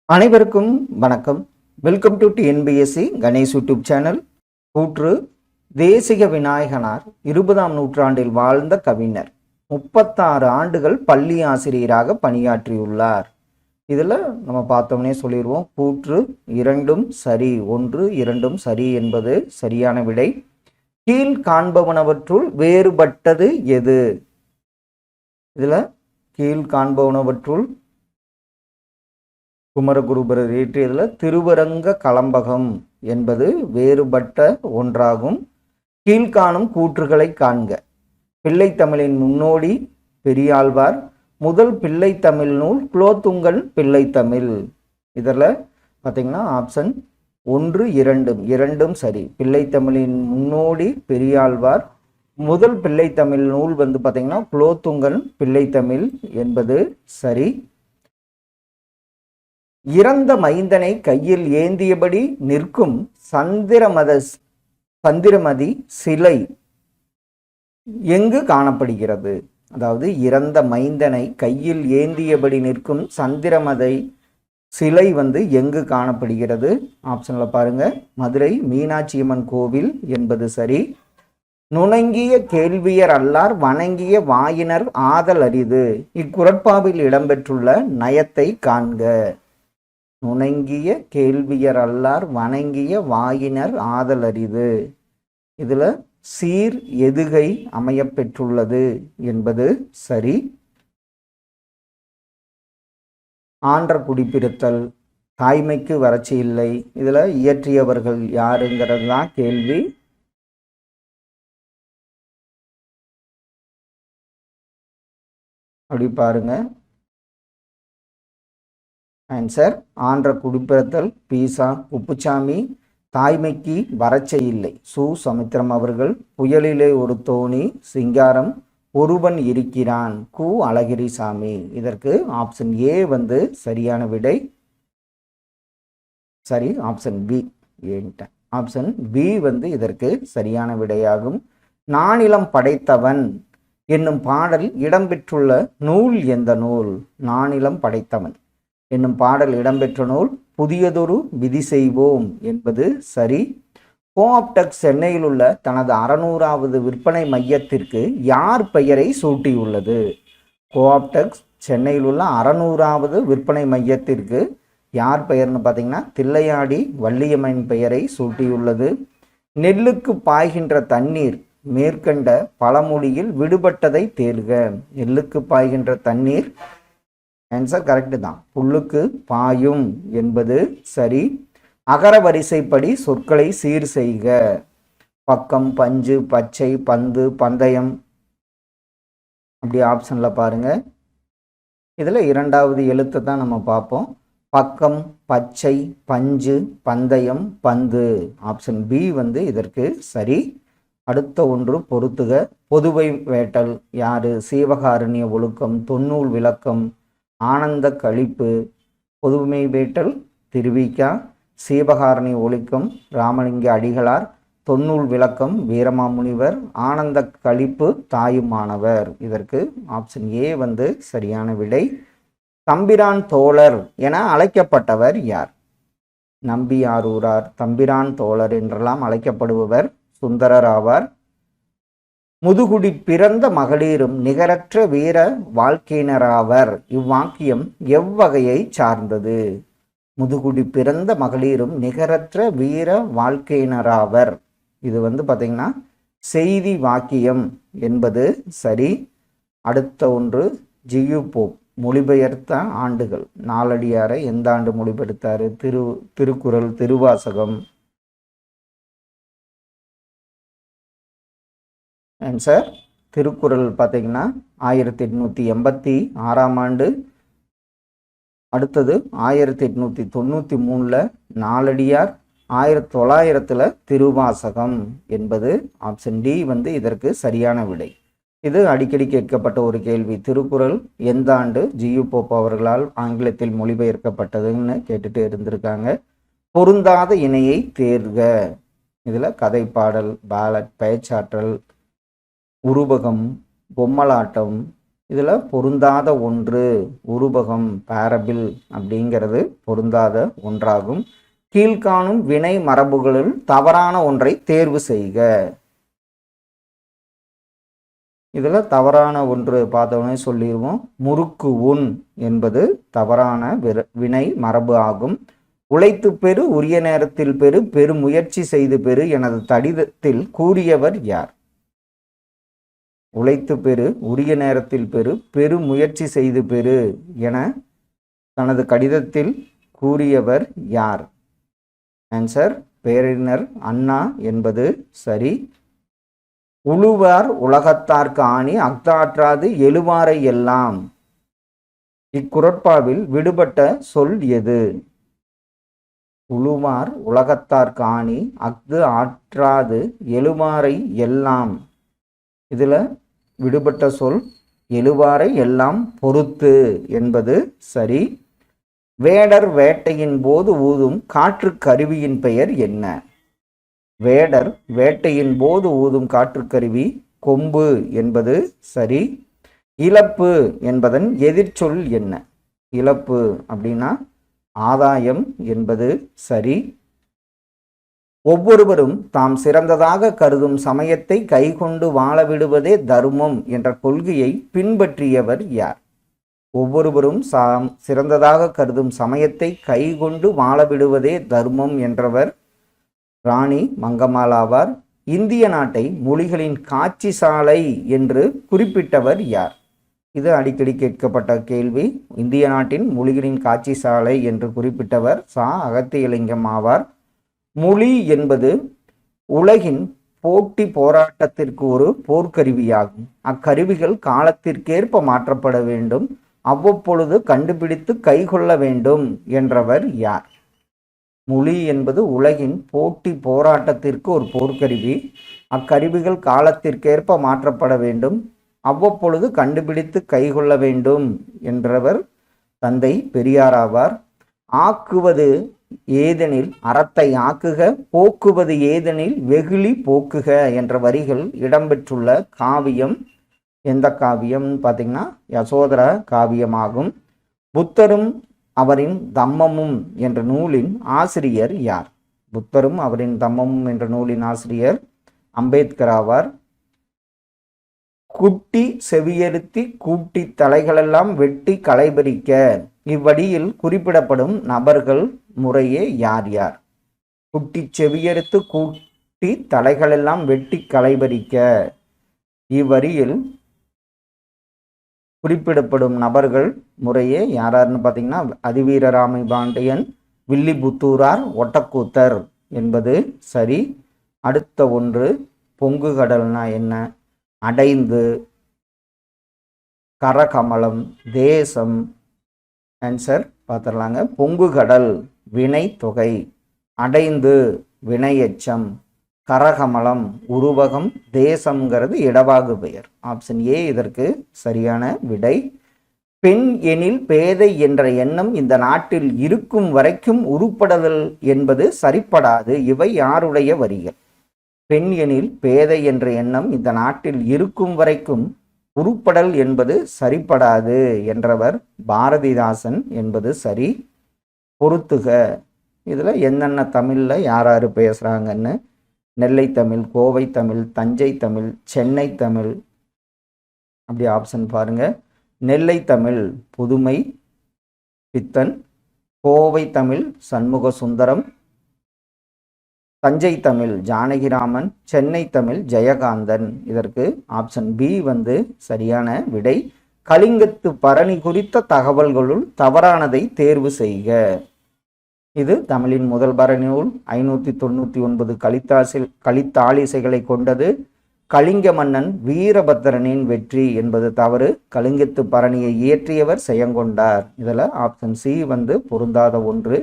அனைவருக்கும் வணக்கம். Welcome to TNPSC Ganesh YouTube channel. கூற்று: தேசிக விநாயகனார் 20ஆம் நூற்றாண்டில் வாழ்ந்த கவிஞர். 36 ஆண்டுகள் பள்ளி ஆசிரியராக பணியாற்றியுள்ளார். இதில் நம்ம பார்த்தோம்னே சொல்லிடுவோம். கூற்று இரண்டும் சரி, ஒன்று இரண்டும் சரி என்பது சரியான விடை. கீழ் காண்பவனவற்றுள் வேறுபட்டது எது? இதில் கீழ் காண்பவனவற்றுள் குமரகுருபரர் இயற்றியதில் திருவரங்க கலம்பகம் என்பது வேறுபட்ட ஒன்றாகும். கீழ்காணும் கூற்றுகளை காண்க. பிள்ளைத்தமிழின் முன்னோடி பெரியாழ்வார். முதல் பிள்ளைத்தமிழ் நூல் குலோத்துங்கன் பிள்ளைத்தமிழ். இதில் பார்த்தீங்கன்னா ஆப்ஷன் 1 2 இரண்டும் சரி. பிள்ளைத்தமிழின் முன்னோடி பெரியாழ்வார். முதல் பிள்ளைத்தமிழ் நூல் பார்த்தீங்கன்னா குலோத்துங்கன் பிள்ளைத்தமிழ் என்பது சரி. இறந்த மைந்தனை கையில் ஏந்தியபடி நிற்கும் சந்திரமதி சிலை எங்கு காணப்படுகிறது? அதாவது இறந்த மைந்தனை கையில் ஏந்தியபடி நிற்கும் சந்திரமதி சிலை எங்கு காணப்படுகிறது? ஆப்ஷன்ல பாருங்க. மதுரை மீனாட்சியம்மன் கோவில் என்பது சரி. நுணங்கிய கேள்வியர் அல்லார் வணங்கிய வாயினர் ஆதல் அரிது. இக்குறட்பாவில் இடம்பெற்றுள்ள நயத்தை காண்க. நுணங்கிய கேள்வியர் அல்லார் வணங்கிய வாயினர் ஆதல் அரிது. இதுல சீர் எதுகை அமையப்பெற்றுள்ளது என்பது சரி. ஆன்ற குடிப்பிருத்தல், தாய்மைக்கு வறட்சி இல்லை. இதுல இயற்றியவர்கள் யாருங்கிறது தான் கேள்வி. அப்படி பாருங்க. ஆன்சர் ஆன்ற குடிப்பிறத்தல் பீசா குப்புசாமி. தாய்மைக்கு வறட்சி இல்லை சு சமுத்திரம் அவர்கள். புயலிலே ஒரு தோணி சிங்காரம் ஒருவன் இருக்கிறான் கு அழகிரிசாமி. இதற்கு ஆப்ஷன் ஏ சரியான விடை. சரி, ஆப்ஷன் பி ஏன்ட்டேன். ஆப்ஷன் பி இதற்கு சரியான விடையாகும். நானிலம் படைத்தவன் என்னும் பாடல் இடம்பெற்றுள்ள நூல் எந்த நூல்? நானிலம் படைத்தவன் என்னும் பாடல் இடம்பெற்ற நூல் புதியதொரு விதி செய்வோம் என்பது சரி. கோஆப்டெக்ஸ் சென்னையில் உள்ள தனது 600வது விற்பனை மையத்திற்கு யார் பெயரை சூட்டியுள்ளது? கோஆப்டெக்ஸ் சென்னையில் உள்ள 600வது விற்பனை மையத்திற்கு யார் பெயர்னு பார்த்தீங்கன்னா தில்லையாடி வள்ளியம்மன் பெயரை சூட்டியுள்ளது. நெல்லுக்கு பாய்கின்ற தண்ணீர் மேற்கண்ட பழமொழியில் விடுபட்டதை தேர்க. நெல்லுக்கு பாய்கின்ற தண்ணீர் ஆன்சர் கரெக்டு தான். புல்லுக்கு பாயும் என்பது சரி. அகர வரிசைப்படி சொற்களை சீர் செய்க. பக்கம், பஞ்சு, பச்சை, பந்து, பந்தயம். அப்படி ஆப்ஷன்ல பாருங்க. இதுல 2வது எழுத்தை தான் நம்ம பார்ப்போம். பக்கம், பச்சை, பஞ்சு, பந்தயம், பந்து. ஆப்ஷன் பி இதற்கு சரி. அடுத்த ஒன்று பொறுத்துக. பொதுவை வேட்டல் யாரு? சீவகாரண்ய ஒழுக்கம், தொன்னூல் விளக்கம், ஆனந்த கழிப்பு. பொதுமை வேட்டல் திருவிக்கா. சீவகாரணி ஒழுக்கம் ராமலிங்க அடிகளார். தொன்னூல் விளக்கம் வீரமாமுனிவர். ஆனந்த கழிப்பு தாயுமானவர். இதற்கு ஆப்ஷன் ஏ சரியான விடை. தம்பிரான் தோழர் என அழைக்கப்பட்டவர் யார்? நம்பியாரூரார் தம்பிரான் தோழர் என்றெல்லாம் அழைக்கப்படுபவர் சுந்தரர் ஆவார். முதுகுடி பிறந்த மகளிரும் நிகரற்ற வீர வாழ்க்கையினராவர். இவ்வாக்கியம் எவ்வகையை சார்ந்தது? முதுகுடி பிறந்த மகளிரும் நிகரற்ற வீர வாழ்க்கையினராவர். இது பார்த்தீங்கன்னா செய்தி வாக்கியம் என்பது சரி. அடுத்த ஒன்று ஜியு போப் மொழிபெயர்த்த ஆண்டுகள். நாலடியாரை எந்த ஆண்டு மொழிபெயர்த்தாரு? திருக்குறள், திருவாசகம். ஆன்சர் திருக்குறள் பார்த்தீங்கன்னா 1886ஆம் ஆண்டு. அடுத்தது 1893 நாலடியார். 1900 திருவாசகம் என்பது ஆப்ஷன் டி இதற்கு சரியான விடை. இது அடிக்கடி கேட்கப்பட்ட ஒரு கேள்வி. திருக்குறள் எந்த ஆண்டு ஜியு போப் அவர்களால் ஆங்கிலத்தில் மொழிபெயர்க்கப்பட்டதுன்னு கேட்டுட்டு இருந்திருக்காங்க. பொருந்தாத இணையை தேர்க. இதுல கதைப்பாடல், பேலட், பேச்சாற்றல், உருவகம், பொம்மலாட்டம் இதில் பொருந்தாத ஒன்று உருபகம் பேரபிள் அப்படிங்கிறது பொருந்தாத ஒன்றாகும். கீழ்காணும் வினை மரபுகளில் தவறான ஒன்றை தேர்வு செய்க. இதில் தவறான ஒன்று பார்த்தவொடனே சொல்லிடுவோம். முறுக்கு உண் என்பது தவறான வினை மரபு ஆகும். உழைத்து பெறு, உரிய நேரத்தில் பெறு, பெருமுயற்சி செய்து பெறு எனது கடிதத்தில் கூறியவர் யார்? உழைத்து பெறு, உரிய நேரத்தில் பெறு, பெருமுயற்சி செய்து பெறு என தனது கடிதத்தில் கூறியவர் யார்? ஆன்சர் பேரறிஞர் அண்ணா என்பது சரி. உழுவார் உலகத்தார்க்கு ஆணி அக்தாற்றாது எழுவாரை எல்லாம். இக்குறட்பாவில் விடுபட்ட சொல் எது? உழுவார் உலகத்தார்க்கு ஆணி அஃது ஆற்றாது எழுவாரை எல்லாம். இதில் விடுபட்ட சொல் எழுவாரை எல்லாம் பொறுத்து என்பது சரி. வேடர் வேட்டையின் போது ஊதும் காற்று கருவியின் பெயர் என்ன? வேடர் வேட்டையின் போது ஊதும் காற்றுக்கருவி கொம்பு என்பது சரி. இழப்பு என்பதன் எதிர்ச்சொல் என்ன? இழப்பு அப்படின்னா ஆதாயம் என்பது சரி. ஒவ்வொருவரும் தாம் சிறந்ததாக கருதும் சமயத்தை கைகொண்டு வாழ விடுவதே தர்மம் என்ற கொள்கையை பின்பற்றியவர் யார்? ஒவ்வொருவரும் சிறந்ததாக கருதும் சமயத்தை கைகொண்டு வாழ விடுவதே தர்மம் என்றவர் ராணி மங்கம்மாள் ஆவார். இந்திய நாட்டை மொழிகளின் காட்சி சாலை என்று குறிப்பிட்டவர் யார்? இது அடிக்கடி கேட்கப்பட்ட கேள்வி. இந்திய நாட்டின் மொழிகளின் காட்சி சாலை என்று குறிப்பிட்டவர் சா அகத்தியலிங்கம் ஆவார். மொழி என்பது உலகின் போட்டி போராட்டத்திற்கு ஒரு போர்க்கருவியாகும். அக்கருவிகள் காலத்திற்கேற்ப மாற்றப்பட வேண்டும், அவ்வப்பொழுது கண்டுபிடித்து கைகொள்ள வேண்டும் என்றவர் யார்? மொழி என்பது உலகின் போட்டி போராட்டத்திற்கு ஒரு போர்க்கருவி. அக்கருவிகள் காலத்திற்கேற்ப மாற்றப்பட வேண்டும், அவ்வப்பொழுது கண்டுபிடித்து கைகொள்ள வேண்டும் என்றவர் தந்தை பெரியார் ஆவார். ஆக்குவது ஏதெனில் அறத்தை ஆக்குக, போக்குவது ஏதெனில் வெகுளி போக்குக என்ற வரிகள் இடம்பெற்றுள்ள காவியம் எந்த காவியம் பார்த்தீங்கன்னா யசோதர காவியமாகும். புத்தரும் அவரின் தம்மமும் என்ற நூலின் ஆசிரியர் யார்? புத்தரும் அவரின் தம்மமும் என்ற நூலின் ஆசிரியர் அம்பேத்கர் ஆவார். குட்டி செவியறுத்தி கூட்டி தலைகளெல்லாம் வெட்டி களைபறிக்க இவ்வடியில் குறிப்பிடப்படும் நபர்கள் முறையே யார் யார்? குட்டி செவியறுத்து கூட்டி தலைகளெல்லாம் வெட்டி களைபறிக்க இவ்வரியில் குறிப்பிடப்படும் நபர்கள் முறையே யாரார்னு பார்த்தீங்கன்னா அதிவீரராமை பாண்டியன், வில்லிபுத்தூரார், ஒட்டக்கூத்தர் என்பது சரி. அடுத்த ஒன்று பொங்கு கடல்னா என்ன? அடைந்து, கரகமலம், தேசம். ஆன்சர் பார்த்துடலாங்க. பொங்கு கடல் வினை தொகை, அடைந்து வினை எச்சம், கரகமலம் உருவகம், தேசம்ங்கிறது இடவாகு பெயர். ஆப்ஷன் ஏ இதற்கு சரியான விடை. பெண் எனில் பேதை என்ற எண்ணம் இந்த நாட்டில் இருக்கும் வரைக்கும் உருப்படதல் என்பது சரிப்படாது. இவை யாருடைய வரிகள்? பெண் எனில் பேதை என்ற எண்ணம் இந்த நாட்டில் இருக்கும் வரைக்கும் உருப்படல் என்பது சரிப்படாது என்றவர் பாரதிதாசன் என்பது சரி. பொறுத்துக. இதில் என்னென்ன தமிழில் யார் யார் பேசுகிறாங்கன்னு நெல்லை தமிழ், கோவை தமிழ், தஞ்சை தமிழ், சென்னை தமிழ், அப்படி ஆப்ஷன் பாருங்க. நெல்லை தமிழ் புதுமை பித்தன், கோவை தமிழ் சண்முக சுந்தரம், தஞ்சை தமிழ் ஜானகிராமன், சென்னை தமிழ் ஜெயகாந்தன். இதற்கு ஆப்ஷன் பி சரியான விடை. கலிங்கத்து பரணி குறித்த தகவல்களுள் தவறானதை தேர்வு செய்க. இது தமிழின் முதல் பரநூல். 599 கலித்தாளிசைகளை கொண்டது. கலிங்க மன்னன் வீரபத்திரனின் வெற்றி என்பது தவறு. கலிங்கத்து பரணியை இயற்றியவர் செயங்கொண்டார். இதில் ஆப்ஷன் சி பொருந்தாத ஒன்று.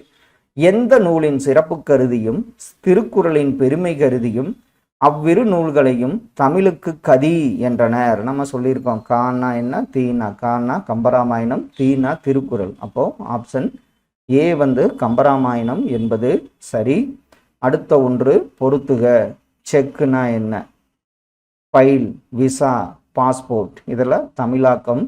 எந்த நூலின் சிறப்பு கருதியும் திருக்குறளின் பெருமை கருதியும் அவ்விரு நூல்களையும் தமிழுக்கு கதி என்றனர். நம்ம சொல்லியிருக்கோம். கான்னா என்ன? தீனா. கான்னா கம்பராமாயணம், தீனா திருக்குறள். அப்போ ஆப்ஷன் ஏ கம்பராமாயணம் என்பது சரி. அடுத்த ஒன்று பொறுத்துக. செக்குனா என்ன? File, visa, passport. இதில் தமிழாக்கம்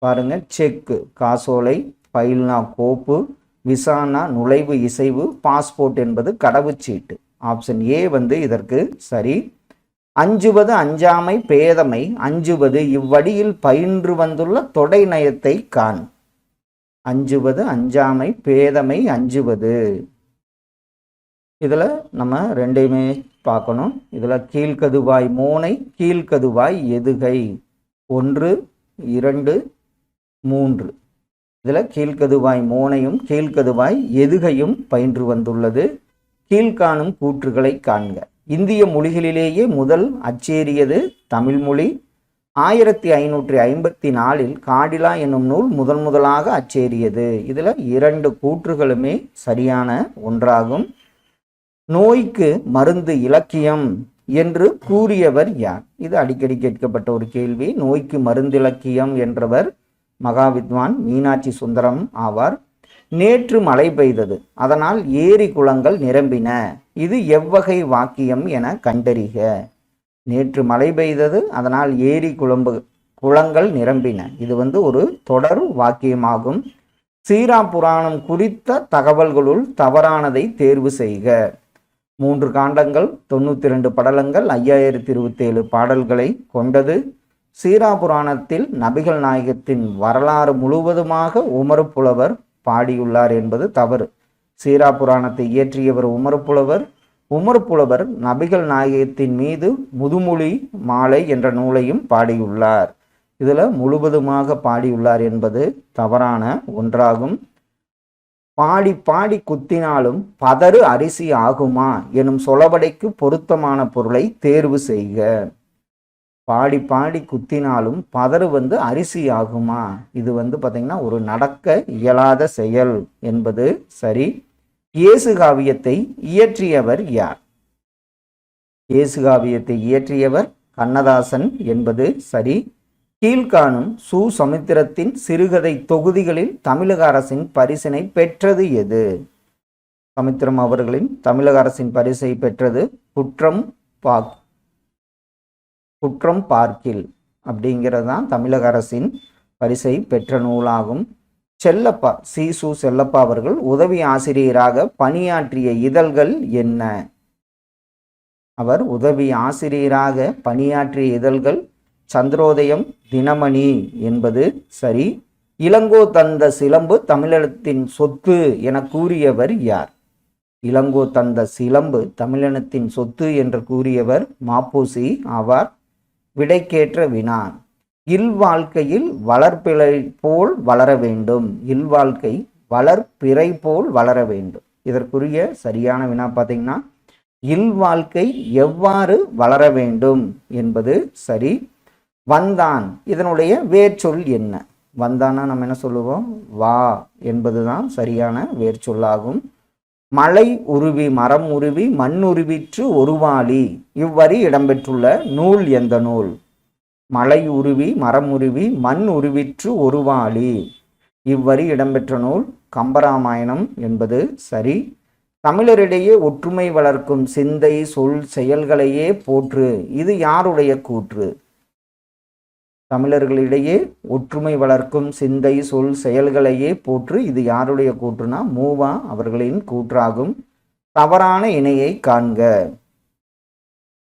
பாருங்க, செக்கு காசோலை, ஃபைல்னா கோப்பு, விசானா நுழைவு இசைவு, பாஸ்போர்ட் என்பது கடவுச்சீட்டு. ஆப்ஷன் ஏ வந்து இதற்கு சரி. அஞ்சுவது அஞ்சாமை பேதமை அஞ்சுவது இவ்வடியில் பயின்று வந்துள்ள தொடை நயத்தை காண். அஞ்சுவது அஞ்சாமை பேதமை அஞ்சுவது. இதில் நம்ம ரெண்டையுமே பார்க்கணும். இதில் கீழ்கதுவாய் மோனை, கீழ்கதுவாய் எதுகை 1, 2, 3. இதில் கீழ்கதுவாய் மோனையும் கீழ்கதுவாய் எதுகையும் பயின்று வந்துள்ளது. கீழ்காணும் கூற்றுகளை காண்க. இந்திய மொழிகளிலேயே முதல் அச்சேறியது தமிழ்மொழி. 1554 காடிலா என்னும் நூல் முதலாக அச்சேறியது. இதில் 2 கூற்றுகளுமே சரியான ஒன்றாகும். நோய்க்கு மருந்து இலக்கியம் என்று கூறியவர் யார்? இது அடிக்கடி கேட்கப்பட்ட ஒரு கேள்வி. நோய்க்கு மருந்து இலக்கியம் என்றவர் மகாவித்வான் மீனாட்சி சுந்தரம் ஆவார். நேற்று மழை பெய்தது, அதனால் ஏரி குளங்கள் நிரம்பின. இது எவ்வகை வாக்கியம் என கண்டறிக. நேற்று மழை பெய்தது, அதனால் ஏரி குளங்கள் நிரம்பின. இது வந்து ஒரு தொடர் வாக்கியமாகும். சீரா புராணம் குறித்த தகவல்களுள் தவறானதை தேர்வு செய்க. 3 காண்டங்கள், 92 படலங்கள், 5027 பாடல்களை கொண்டது. சீரா புராணத்தில் நபிகள் நாயகத்தின் வரலாறு முழுவதுமாக உமறுப்புலவர் பாடியுள்ளார் என்பது தவறு. சீரா புராணத்தை இயற்றியவர் உமறுப்புலவர் நபிகள் நாயகத்தின் மீது முதுமொழி மாலை என்ற நூலையும் பாடியுள்ளார். இதில் முழுவதுமாக பாடியுள்ளார் என்பது தவறான ஒன்றாகும். பாடி பாடி குத்தினாலும் பதறு அரிசி ஆகுமா எனும் சொலவடைக்கு பொருத்தமான பொருளை தேர்வு செய்க. பாடி பாடி குத்தினாலும் பதறு வந்து அரிசி ஆகுமா? இது வந்து பார்த்தீங்கன்னா ஒரு நடக்க இயலாத செயல் என்பது சரி. இயேசு காவியத்தை இயற்றியவர் யார்? இயேசு காவியத்தை இயற்றியவர் கண்ணதாசன் என்பது சரி. கீழ்காணும் சுசமுத்திரத்தின் சிறுகதை தொகுதிகளில் தமிழக அரசின் பரிசினை பெற்றது எது? சமுத்திரம் அவர்களின் தமிழக அரசின் பரிசை பெற்றது குற்றம் பார்க்கில் அப்படிங்கிறது தான் தமிழக அரசின் பரிசை பெற்ற நூலாகும். செல்லப்பா சீசு செல்லப்பா அவர்கள் உதவி ஆசிரியராக பணியாற்றிய இதழ்கள் என்ன? அவர் உதவி ஆசிரியராக பணியாற்றிய இதழ்கள் சந்திரோதயம், தினமணி என்பது சரி. இளங்கோ தந்த சிலம்பு தமிழினத்தின் சொத்து என கூறியவர் யார்? இளங்கோ தந்த சிலம்பு தமிழினத்தின் சொத்து என்று கூறியவர் மாப்போசி ஆவார். விடைக்கேற்ற வினா. இல்வாழ்க்கையில் வளர்ப்பிறை போல் வளர வேண்டும். இல்வாழ்க்கை வளர்ப்பிறை போல் வளர வேண்டும். இதற்குரிய சரியான வினா பார்த்தீங்கன்னா இல்வாழ்க்கை எவ்வாறு வளர வேண்டும் என்பது சரி. வந்தான், இதனுடைய வேர்ச்சொல் என்ன? வந்தானா நம்ம என்ன சொல்லுவோம்? வா என்பதுதான் சரியான வேர்ச்சொல்லாகும். மலை உருவி மரம் உருவி மண் உருவிற்று ஒருவாளி இவ்வரி இடம்பெற்றுள்ள நூல் எந்த நூல்? மலை உருவி மரம் உருவி மண் உருவிற்று ஒருவாளி இவ்வரி இடம்பெற்ற நூல் கம்பராமாயணம் என்பது சரி. தமிழரிடையே ஒற்றுமை வளர்க்கும் சிந்தை சொல் செயல்களையே போற்று. இது யாருடைய கூற்று? தமிழர்களிடையே ஒற்றுமை வளர்க்கும் சிந்தை சொல் செயல்களையே போற்று. இது யாருடைய கூற்றுனா மூவா அவர்களின் கூற்றாகும். தவறான இணையை காண்க.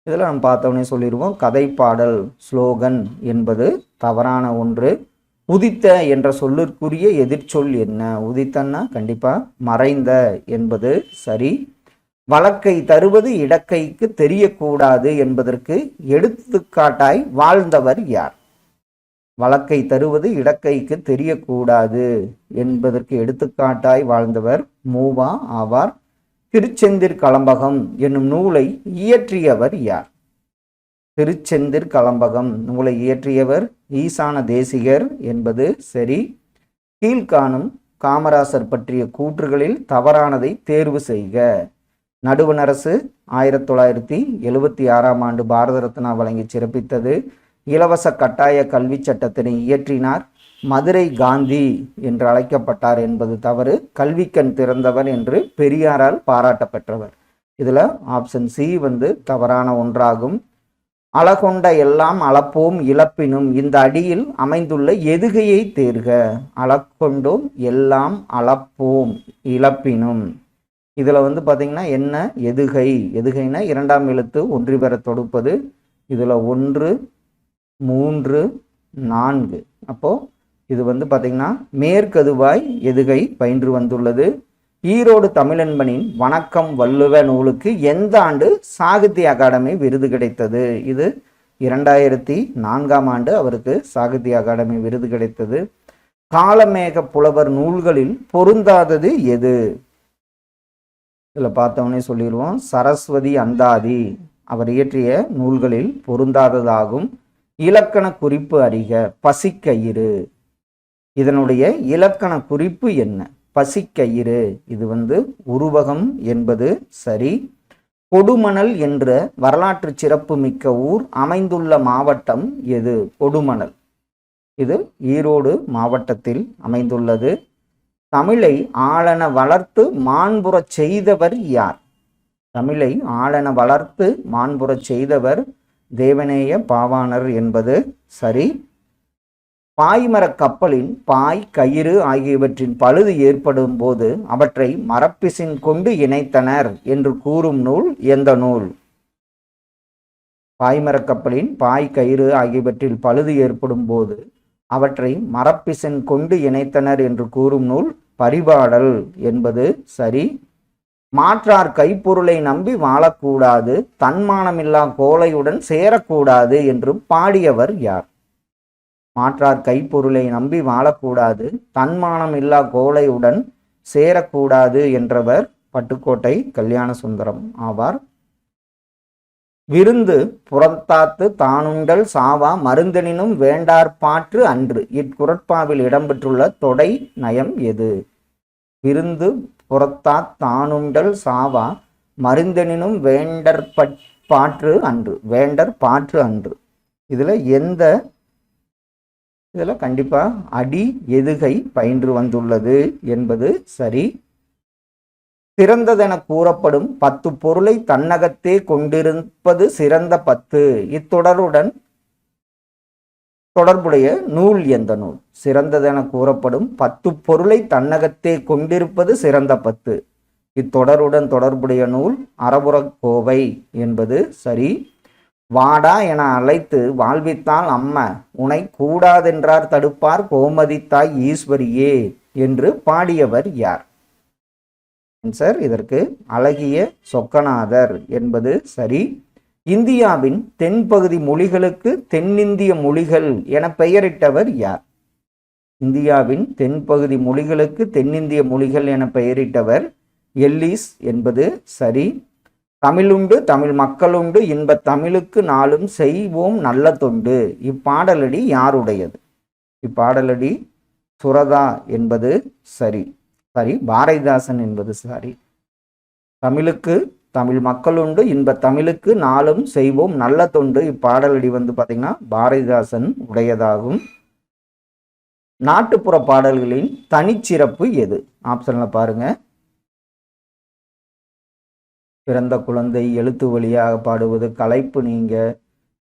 இதில் நம்ம பார்த்தோன்னே சொல்லிடுவோம். கதைப்பாடல் ஸ்லோகன் என்பது தவறான ஒன்று. உதித்த என்ற சொல்லிற்குரிய எதிர்ச்சொல் என்ன? உதித்தன்னா கண்டிப்பா மறைந்த என்பது சரி. வழக்கை தருவது இடக்கைக்கு தெரியக்கூடாது என்பதற்கு எடுத்துக்காட்டாய் வாழ்ந்தவர் யார்? வழக்கை தருவது இடக்கைக்கு தெரியக்கூடாது என்பதற்கு எடுத்துக்காட்டாய் வாழ்ந்தவர் மூவா ஆவார். திருச்செந்திர் கலம்பகம் என்னும் நூலை இயற்றியவர் யார்? திருச்செந்திர் கலம்பகம் நூலை இயற்றியவர் ஈசான தேசிகர் என்பது சரி. கீழ்காணும் காமராசர் பற்றிய கூற்றுகளில் தவறானதை தேர்வு செய்க. நடுவணரசு 1976ஆம் ஆண்டு பாரத ரத்னா வழங்கி சிறப்பித்தது. இலவச கட்டாய கல்வி சட்டத்தினை இயற்றினார். மதுரை காந்தி என்று அழைக்கப்பட்டார் என்பது தவறு. கல்விக்கண் திறந்தவர் என்று பெரியாரால் பாராட்டப்பெற்றவர். இதில் ஆப்ஷன் சி வந்து தவறான ஒன்றாகும். அளகொண்ட எல்லாம் அளப்போம் இழப்பினும் இந்த அடியில் அமைந்துள்ள எதுகையை தேர்க. அளக்கொண்டோம் எல்லாம் அளப்போம் இழப்பினும். இதில் பார்த்தீங்கன்னா என்ன எதுகை, எதுகைனா இரண்டாம் எழுத்து ஒன்றி பெற தொடுப்பது. இதில் 1 3 4. அப்போது இது பார்த்தீங்கன்னா மேற்கதுவாய் எதுகை பயின்று வந்துள்ளது. ஈரோடு தமிழன்பனின் வணக்கம் வள்ளுவ நூலுக்கு எந்த ஆண்டு சாகித்ய அகாடமி விருது கிடைத்தது? இது 2004ஆம் ஆண்டு அவருக்கு சாகித்ய அகாடமி விருது கிடைத்தது. காலமேக புலவர் நூல்களில் பொருந்தாதது எது? இதில் பார்த்தோன்னே சொல்லிடுவோம். சரஸ்வதி அந்தாதி அவர் இயற்றிய நூல்களில் பொருந்தாததாகும். இலக்கண குறிப்பு அறிக. பசிக்கயிறு, இதனுடைய இலக்கண குறிப்பு என்ன? பசிக்கயிறு. இது உருவகம் என்பது சரி. கொடுமணல் என்ற வரலாற்று சிறப்பு மிக்க ஊர் அமைந்துள்ள மாவட்டம் எது? கொடுமணல். இது ஈரோடு மாவட்டத்தில் அமைந்துள்ளது. தமிழை ஆளன வளர்த்து மாண்புறச் செய்தவர் யார்? தமிழை ஆளன வளர்த்து மாண்புறச் செய்தவர் தேவநேய பாவாணர் என்பது சரி. பாய்மரக் கப்பலின் பாய், கயிறு ஆகியவற்றின் பழுது ஏற்படும் போது அவற்றை மரப்பிசின் கொண்டு இணைத்தனர் என்று கூறும் நூல் எந்த நூல்? பாய்மரக் கப்பலின் பாய், கயிறு ஆகியவற்றில் பழுது ஏற்படும் போது அவற்றை மரப்பிசன் கொண்டு இணைத்தனர் என்று கூறும் நூல் பரிபாடல் என்பது சரி. மாற்றார் கைப்பொருளை நம்பி வாழக்கூடாது, தன்மானமில்லா கோழையுடன் சேரக்கூடாது என்று பாடியவர் யார்? மாற்றார் கைப்பொருளை நம்பி வாழக்கூடாது, தன்மானமில்லா கோழையுடன் சேரக்கூடாது என்றவர் பட்டுக்கோட்டை கல்யாண சுந்தரம் ஆவார். விருந்து புறத்தாத்து தானுண்டல் சாவா மருந்தெனினும் வேண்டார் பாற்று அன்று இக்குறட்பாவில் இடம்பெற்றுள்ள தொடை நயம் எது? விருந்து புறத்தாத் தானுண்டல் சாவா மருந்தெனினும் வேண்டர் பாற்று அன்று, வேண்டர் பாற்று அன்று. இதில் கண்டிப்பாக அடி எதுகை பயின்று வந்துள்ளது என்பது சரி. சிறந்ததென கூறப்படும் 10 பொருளை தன்னகத்தே கொண்டிருப்பது சிறந்த 10. இத்தொடருடன் தொடர்புடைய நூல் எந்த நூல்? சிறந்ததென கூறப்படும் 10 பொருளை தன்னகத்தே கொண்டிருப்பது சிறந்த 10. இத்தொடருடன் தொடர்புடைய நூல் அறவுரக்கோவை என்பது சரி. வாடா என அழைத்து வாழ்வித்தால் அம்ம உனை கூடாதென்றார் தடுப்பார் கோமதித்தாய் ஈஸ்வரியே என்று பாடியவர் யார்? ஆன்சர் இதற்கு அழகிய சொக்கநாதர் என்பது சரி. இந்தியாவின் தென்பகுதி மொழிகளுக்கு தென்னிந்திய மொழிகள் என பெயரிட்டவர் யார்? இந்தியாவின் தென்பகுதி மொழிகளுக்கு தென்னிந்திய மொழிகள் என பெயரிட்டவர் எல்லிஸ் என்பது சரி. தமிழுண்டு தமிழ் மக்களுண்டு இன்ப தமிழுக்கு நாளும் செய்வோம் நல்ல தொண்டு. இப்பாடலடி யாருடையது? இப்பாடலடி சுரதா என்பது சரி. பாரதிதாசன் என்பது சரி. தமிழுக்கு தமிழ் மக்களுண்டு இன்ப தமிழுக்கு நாளும் செய்வோம் நல்ல தொண்டு. இப்பாடலடி பார்த்தீங்கன்னா பாரதிதாசன் உடையதாகும். நாட்டுப்புற பாடல்களின் தனிச்சிறப்பு எது? ஆப்ஷன்ல பாருங்க. பிறந்த குழந்தை எழுத்து வழியாக பாடுவது, களைப்பு நீங்க.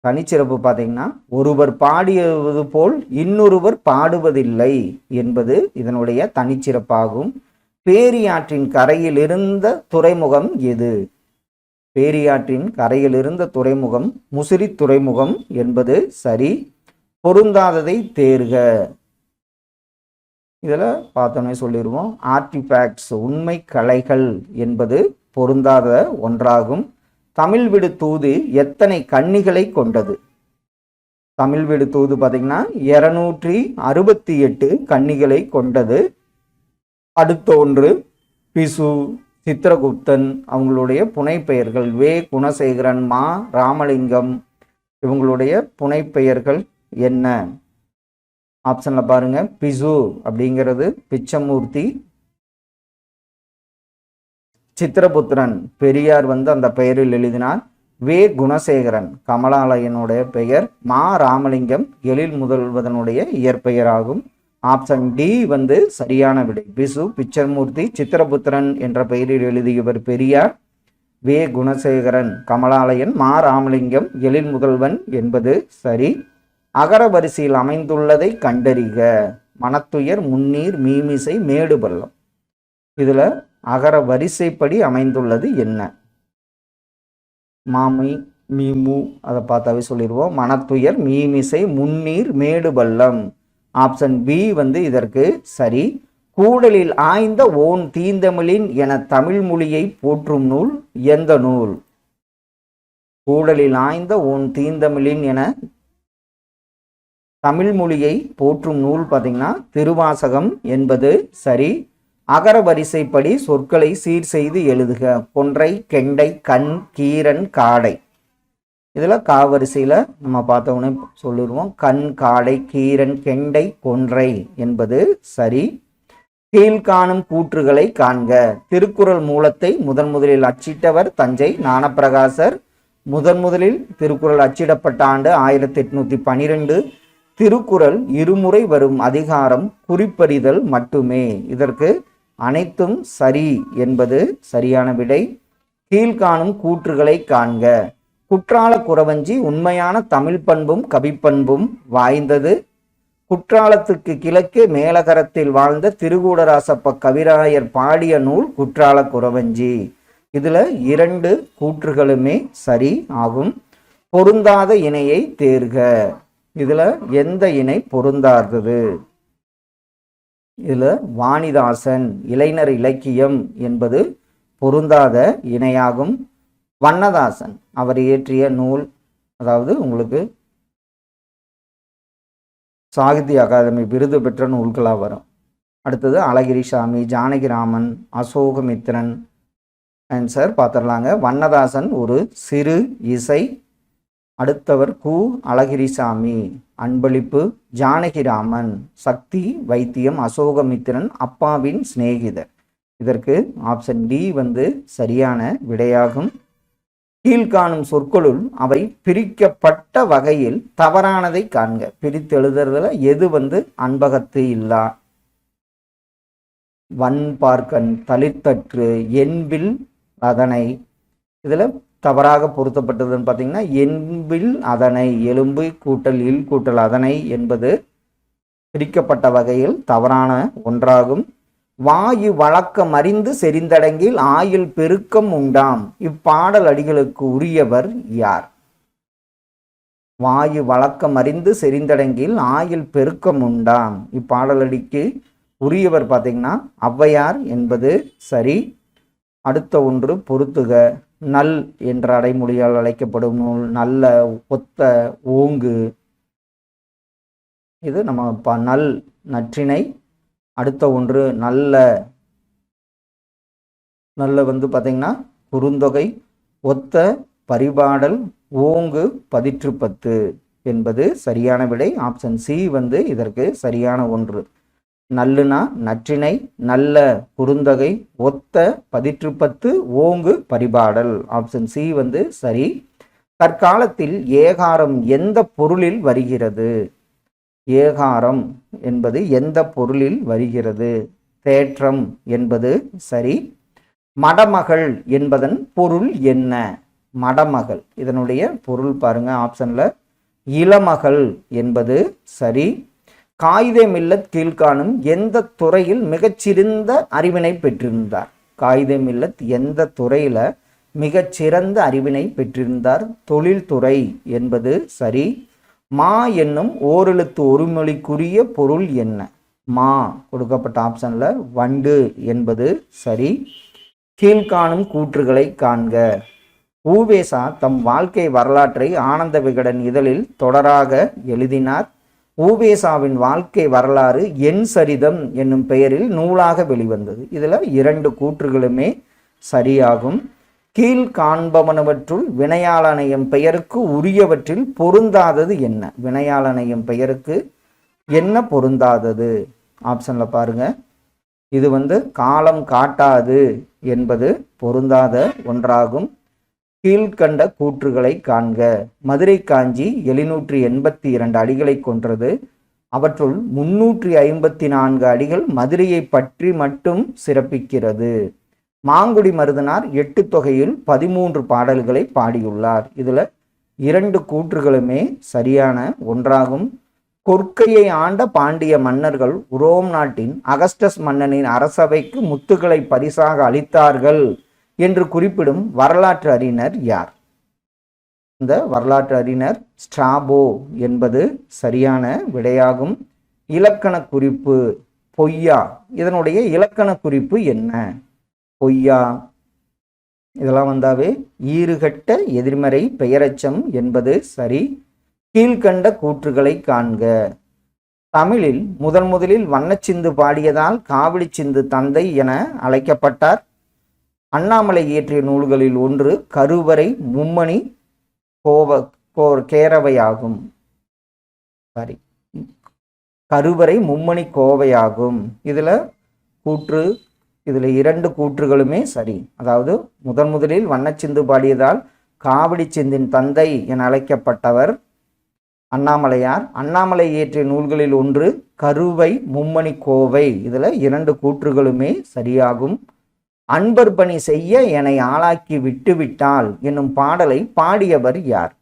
தனிச்சிறப்பு பார்த்தீங்கன்னா ஒருவர் பாடியது போல் இன்னொருவர் பாடுவதில்லை என்பது இதனுடைய தனிச்சிறப்பாகும். பேரியாற்றின் கரையில் இருந்த துறைமுகம் எது? பேரியாற்றின் கரையில் இருந்த துறைமுகம் முசிறி துறைமுகம் என்பது சரி. பொருந்தாததை தேர்க. இதில் பார்த்தோன்னே சொல்லிடுவோம். ஆர்டிஃபேக்ட்ஸ் உண்மை கலைகள் என்பது பொருந்தாத ஒன்றாகும். தமிழ் விடு தூது எத்தனை கன்னிகளை கொண்டது? தமிழ் விடு தூது பார்த்தீங்கன்னா 268 கன்னிகளை கொண்டது. அடுத்த ஒன்று பிசு, சித்திரகுப்தன் அவங்களுடைய புனைப்பெயர்கள். வே குணசேகரன், மா ராமலிங்கம் இவங்களுடைய புனைப்பெயர்கள் என்ன? ஆப்ஷன்ல பாருங்க. பிசு அப்படிங்கிறது பிச்சமூர்த்தி. சித்திரபுத்திரன் பெரியார் அந்த பெயரில் எழுதினார். வே குணசேகரன் கமலாலயனுடைய பெயர். மா ராமலிங்கம் எழில் முதல்வதனுடைய இயற்பெயராகும். ஆப்ஷன் டி சரியான விடை. பிசு, பிச்சமூர்த்தி, சித்திரபுத்திரன் என்ற பெயரில் எழுதியவர் பெரியார். வே குணசேகரன், கமலாலயன், மா ராமலிங்கம், எழில் முதல்வன் என்பது சரி. அகர வரிசையில் அமைந்துள்ளதை கண்டறிக. மனத்துயர், முன்னீர், மீமிசை, மேடு பள்ளம். இதுல அகர வரிசைப்படி அமைந்துள்ளது என்ன? மாமி, மீமு, அதை பார்த்தாவே சொல்லிடுவோம். மனத்துயர், மீமிசை, முன்னீர், மேடு பள்ளம். ஆப்ஷன் பி வந்து இதற்கு சரி. கூடலில் ஆய்ந்த ஓன் தீந்தமிழின் என தமிழ் மொழியை போற்றும் நூல் எந்த நூல்? கூடலில் ஆய்ந்த ஓன் தீந்தமிழின் என தமிழ் மொழியை போற்றும் நூல் பார்த்தீங்கன்னா திருவாசகம் என்பது சரி. அகர வரிசைப்படி சொற்களை சீர் செய்து எழுதுக. கொன்றை, கெண்டை, கண், கீரன், காடை. இதில் காவரிசையில் நம்ம பார்த்தவொன்னே சொல்லிடுவோம். கண், காடை, கீரன், கெண்டை, கொன்றை என்பது சரி. கீழ்காணும் கூற்றுகளை காண்க. திருக்குறள் மூலத்தை முதலில் அச்சிட்டவர் தஞ்சை ஞானப்பிரகாசர். முதலில் திருக்குறள் அச்சிடப்பட்ட ஆண்டு 1812. திருக்குறள் இருமுறை வரும் அதிகாரம் குறிப்பறிதல் மட்டுமே. இதற்கு அனைத்தும் சரி என்பது சரியான விடை. கீழ்காணும் கூற்றுகளை காண்க. குற்றால குறவஞ்சி உண்மையான தமிழ் பண்பும் கவிப்பண்பும் வாய்ந்தது. குற்றாலத்துக்கு கிழக்கே மேலகரத்தில் வாழ்ந்த திருகூடராசப்ப கவிராயர் பாடிய நூல் குற்றால குறவஞ்சி. இதுல 2 கூற்றுகளுமே சரி ஆகும். பொருந்தாத இணையை தேர்க. இதுல எந்த இணை பொருந்தாதது? இதுல வாணிதாசன் இளைஞர் இலக்கியம் என்பது பொருந்தாத இணையாகும். வண்ணதாசன் அவர் இயற்றிய நூல், அதாவது உங்களுக்கு சாகித்ய அகாதமி விருது பெற்ற நூல்களாக வரும். அடுத்தது அழகிரிசாமி, ஜானகிராமன், அசோகமித்திரன். ஆன்சர் பார்த்துடலாங்க. வண்ணதாசன் ஒரு சிறு இசை. அடுத்தவர் கு அழகிரிசாமி அன்பளிப்பு. ஜானகிராமன் சக்தி வைத்தியம். அசோகமித்திரன் அப்பாவின் சிநேகிதர். இதற்கு ஆப்ஷன் டி வந்து சரியான விடையாகும். கீழ்காணும் சொற்களுள் அவை பிரிக்கப்பட்ட வகையில் தவறானதை காண்க. பிரித்து எழுதுறதுல எது வந்து அன்பகத்து இல்லா? வன்பார்க்கன், தளிர்த்தற்று, என்பில் அதனை. இதுல தவறாக பொருத்தப்பட்டதுன்னு பார்த்தீங்கன்னா என்பில் அதனை, எலும்பு கூட்டல் இல் கூட்டல் அதனை என்பது பிரிக்கப்பட்ட வகையில் தவறான ஒன்றாகும். வாயு வழக்கம் அறிந்து செறிந்தடங்கில் ஆயுள் பெருக்கம் உண்டாம். இப்பாடல் அடிகளுக்கு உரியவர் யார்? வாயு வழக்கம் அறிந்து செறிந்தடங்கில் ஆயுள் பெருக்கம் உண்டாம். இப்பாடலடிக்கு உரியவர் பார்த்தீங்கன்னா ஔவையார் என்பது சரி. அடுத்த ஒன்று பொருத்துக. நல் என்ற அடைமொழியால் அழைக்கப்படும் நூல் நல்ல, ஒத்த, ஓங்கு. இது நம்ம நல் நற்றிணை. அடுத்த ஒன்று நல்ல. நல்ல வந்து பார்த்தீங்கன்னா குறுந்தொகை. ஒத்த பரிபாடல். ஓங்கு பதிற்றுப்பத்து என்பது சரியான விடை. ஆப்ஷன் சி வந்து இதற்கு சரியான ஒன்று. நல்லுனா நற்றிணை, நல்ல குறுந்தொகை, ஒத்த பதிற்றுப்பத்து, ஓங்கு பரிபாடல். ஆப்ஷன் சி வந்து சரி. தற்காலத்தில் ஏகாரம் எந்த பொருளில் வருகிறது? ஏகாரம் என்பது எந்த பொருளில் வருகிறது? தேற்றம் என்பது சரி. மடமகள் என்பதன் பொருள் என்ன? மடமகள் இதனுடைய பொருள் பாருங்க ஆப்ஷன்ல இளமகள் என்பது சரி. காயிதே மில்லத் கீழ்காணும் எந்த துறையில் மிகச்சிறந்த அறிவினை பெற்றிருந்தார்? காயிதே மில்லத் எந்த துறையில மிகச்சிறந்த அறிவினை பெற்றிருந்தார்? தொழில்துறை என்பது சரி. மா என்னும் ஓரெழுத்து ஒருமொழிக்குரிய பொருள் என்ன? மா கொடுக்கப்பட்ட ஆப்ஷன்ல வண்டு என்பது சரி. கீழ்காணும் கூற்றுகளை காண்க. ஊவேசா தம் வாழ்க்கை வரலாற்றை ஆனந்த விகடன் இதழில் தொடராக எழுதினார். ஊவேசாவின் வாழ்க்கை வரலாறு என் சரிதம் என்னும் பெயரில் நூலாக வெளிவந்தது. இதுல 2 கூற்றுகளுமே சரியாகும். கீழ் காண்பவனவற்றுள் வினையாளனையும் பெயருக்கு உரியவற்றில் பொருந்தாதது என்ன? வினையாளனையும் பெயருக்கு என்ன பொருந்தாதது? ஆப்ஷன்ல பாருங்க. இது வந்து காலம் காட்டாது என்பது பொருந்தாத ஒன்றாகும். கீழ்கண்ட கூற்றுகளை காண்க. மதுரை காஞ்சி 782 அடிகளை கொன்றது. அவற்றுள் 354 அடிகள் மதுரையை பற்றி மட்டும் சிறப்பிக்கிறது. மாங்குடி மருதனார் 8 தொகையில் 13 பாடல்களை பாடியுள்ளார். இதுல 2 கூற்றுகளுமே சரியான ஒன்றாகும். கொற்கையை ஆண்ட பாண்டிய மன்னர்கள் உரோம் நாட்டின் அகஸ்டஸ் மன்னனின் அரசவைக்கு முத்துக்களை பரிசாக அளித்தார்கள் என்று குறிப்பிடும் வரலாற்று அறிஞர் யார்? இந்த வரலாற்று அறிஞர் ஸ்ட்ராபோ என்பது சரியான விடையாகும். இலக்கண குறிப்பு பொய்யா. இதனுடைய இலக்கண குறிப்பு என்ன? பொய்யா. இதெல்லாம் வந்தாவே ஈறுகட்ட எதிர்மறை பெயரச்சம் என்பது சரி. கீழ்கண்ட கூற்றுகளை காண்க. தமிழில் முதலில் வண்ணச்சிந்து பாடியதால் காவடி சிந்து தந்தை என அழைக்கப்பட்டார். அண்ணாமலை இயற்றிய நூல்களில் ஒன்று கருவறை மும்மணி கேரவையாகும். சாரி, கருவறை மும்மணி கோவையாகும். இதுல 2 கூற்றுகளுமே சரி. அதாவது முதலில் வண்ணச்சிந்து பாடியதால் காவடி சிந்தின் தந்தை என அழைக்கப்பட்டவர் அண்ணாமலையார். அண்ணாமலை இயற்றிய நூல்களில் ஒன்று கருவை மும்மணி கோவை. இதுல 2 கூற்றுகளுமே சரியாகும். அன்பர் பணி செய்ய என்னை ஆளாக்கி விட்டுவிட்டால் என்னும் பாடலை பாடியவர் யார்?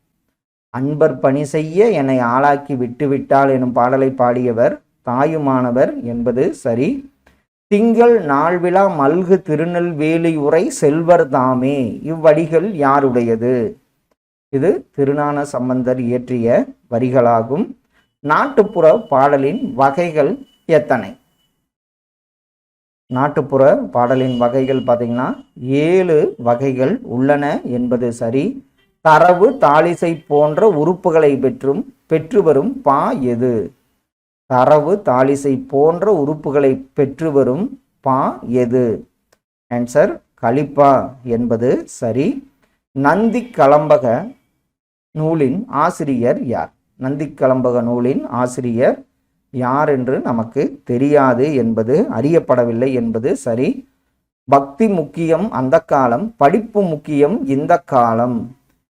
அன்பர் பணி செய்ய என்னை ஆளாக்கி விட்டுவிட்டால் எனும் பாடலை பாடியவர் தாயுமானவர் என்பது சரி. திங்கள் நாள் விழா மல்கு திருநெல்வேலி உரை செல்வர் தாமே இவ்வடிகள் யாருடையது? இது திருஞான சம்பந்தர் இயற்றிய வரிகளாகும். நாட்டுப்புற பாடலின் வகைகள் எத்தனை? நாட்டுப்புற பாடலின் வகைகள் பார்த்தீங்கன்னா 7 வகைகள் உள்ளன என்பது சரி. தரவு தாளிசை போன்ற உறுப்புகளை பெற்று வரும் பா எது? தரவு தாளிசை போன்ற உறுப்புகளை பெற்று வரும் பா எது? ஆன்சர் கலிப்பா என்பது சரி. நந்தி கலம்பக நூலின் ஆசிரியர் யார்? நந்தி கலம்பக நூலின் ஆசிரியர் யார் என்று நமக்கு தெரியாது என்பது அறியப்படவில்லை என்பது சரி. பக்தி முக்கியம் அந்த காலம், படிப்பு முக்கியம் இந்த காலம்.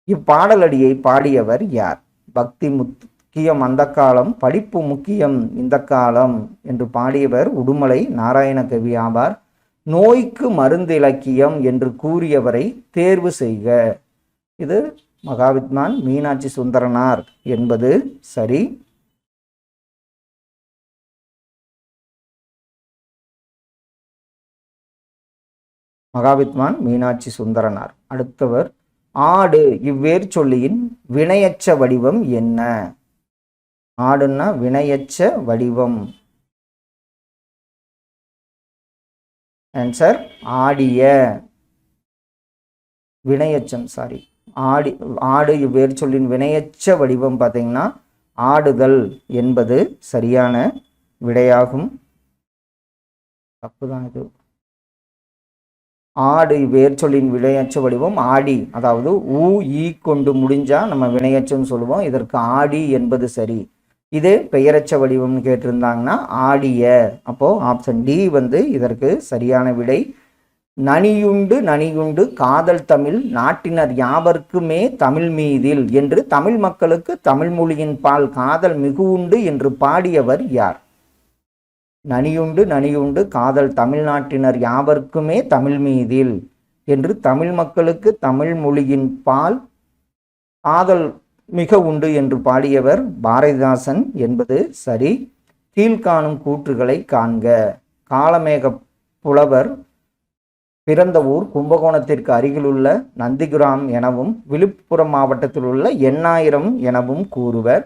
இப்பாடலடியை பாடியவர் யார்? பக்தி முக்கியம் அந்த காலம், படிப்பு முக்கியம் இந்த காலம் என்று பாடியவர் உடுமலை நாராயணகவி ஆவார். நோய்க்கு மருந்து இலக்கியம் என்று கூறியவரை தேர்வு செய்க. இது மகாவித்வான் மீனாட்சி சுந்தரனார் என்பது சரி. மகாவித்வான் மீனாட்சி சுந்தரனார். அடுத்தவர் ஆடு இவ்வேர் சொல்லியின் வினையச்ச வடிவம் என்ன? ஆடுன்னா வினையச்ச வடிவம். ஆன்சர் ஆடிய. வினையச்சம் சாரி ஆடு இவ்வேர் சொல்லின் வினையச்ச வடிவம் பார்த்தீங்கன்னா ஆடுதல் என்பது சரியான விடையாகும். தப்புதான் இது. ஆடு வேர் சொல்லின் வினையச்ச வடிவம் ஆடி. அதாவது ஊ ஈ கொண்டு முடிஞ்சா நம்ம வினையச்சம் சொல்லுவோம். இதற்கு ஆடி என்பது சரி. இதே பெயரச்ச வடிவம்னு கேட்டிருந்தாங்கன்னா ஆடிய. அப்போ ஆப்ஷன் டி இதற்கு சரியான விடை. நனியுண்டு காதல் தமிழ் நாட்டினர் யாவர்க்குமே தமிழ் மீதில் என்று தமிழ் மக்களுக்கு தமிழ் மொழியின் பால் காதல் மிகு உண்டு என்று பாடியவர் யார்? நனியுண்டு காதல் தமிழ்நாட்டினர் யாவர்க்குமே தமிழ் மீதில் என்று தமிழ் மக்களுக்கு தமிழ் மொழியின் பால் காதல் மிக உண்டு என்று பாடியவர் பாரதிதாசன் என்பது சரி. கீழ்காணும் கூற்றுகளை காண்க. காளமேக புலவர் பிறந்த ஊர் கும்பகோணத்திற்கு அருகிலுள்ள நந்திகிராம் எனவும் விழுப்புரம் மாவட்டத்தில் உள்ள எண்ணாயிரம் எனவும் கூறுவர்.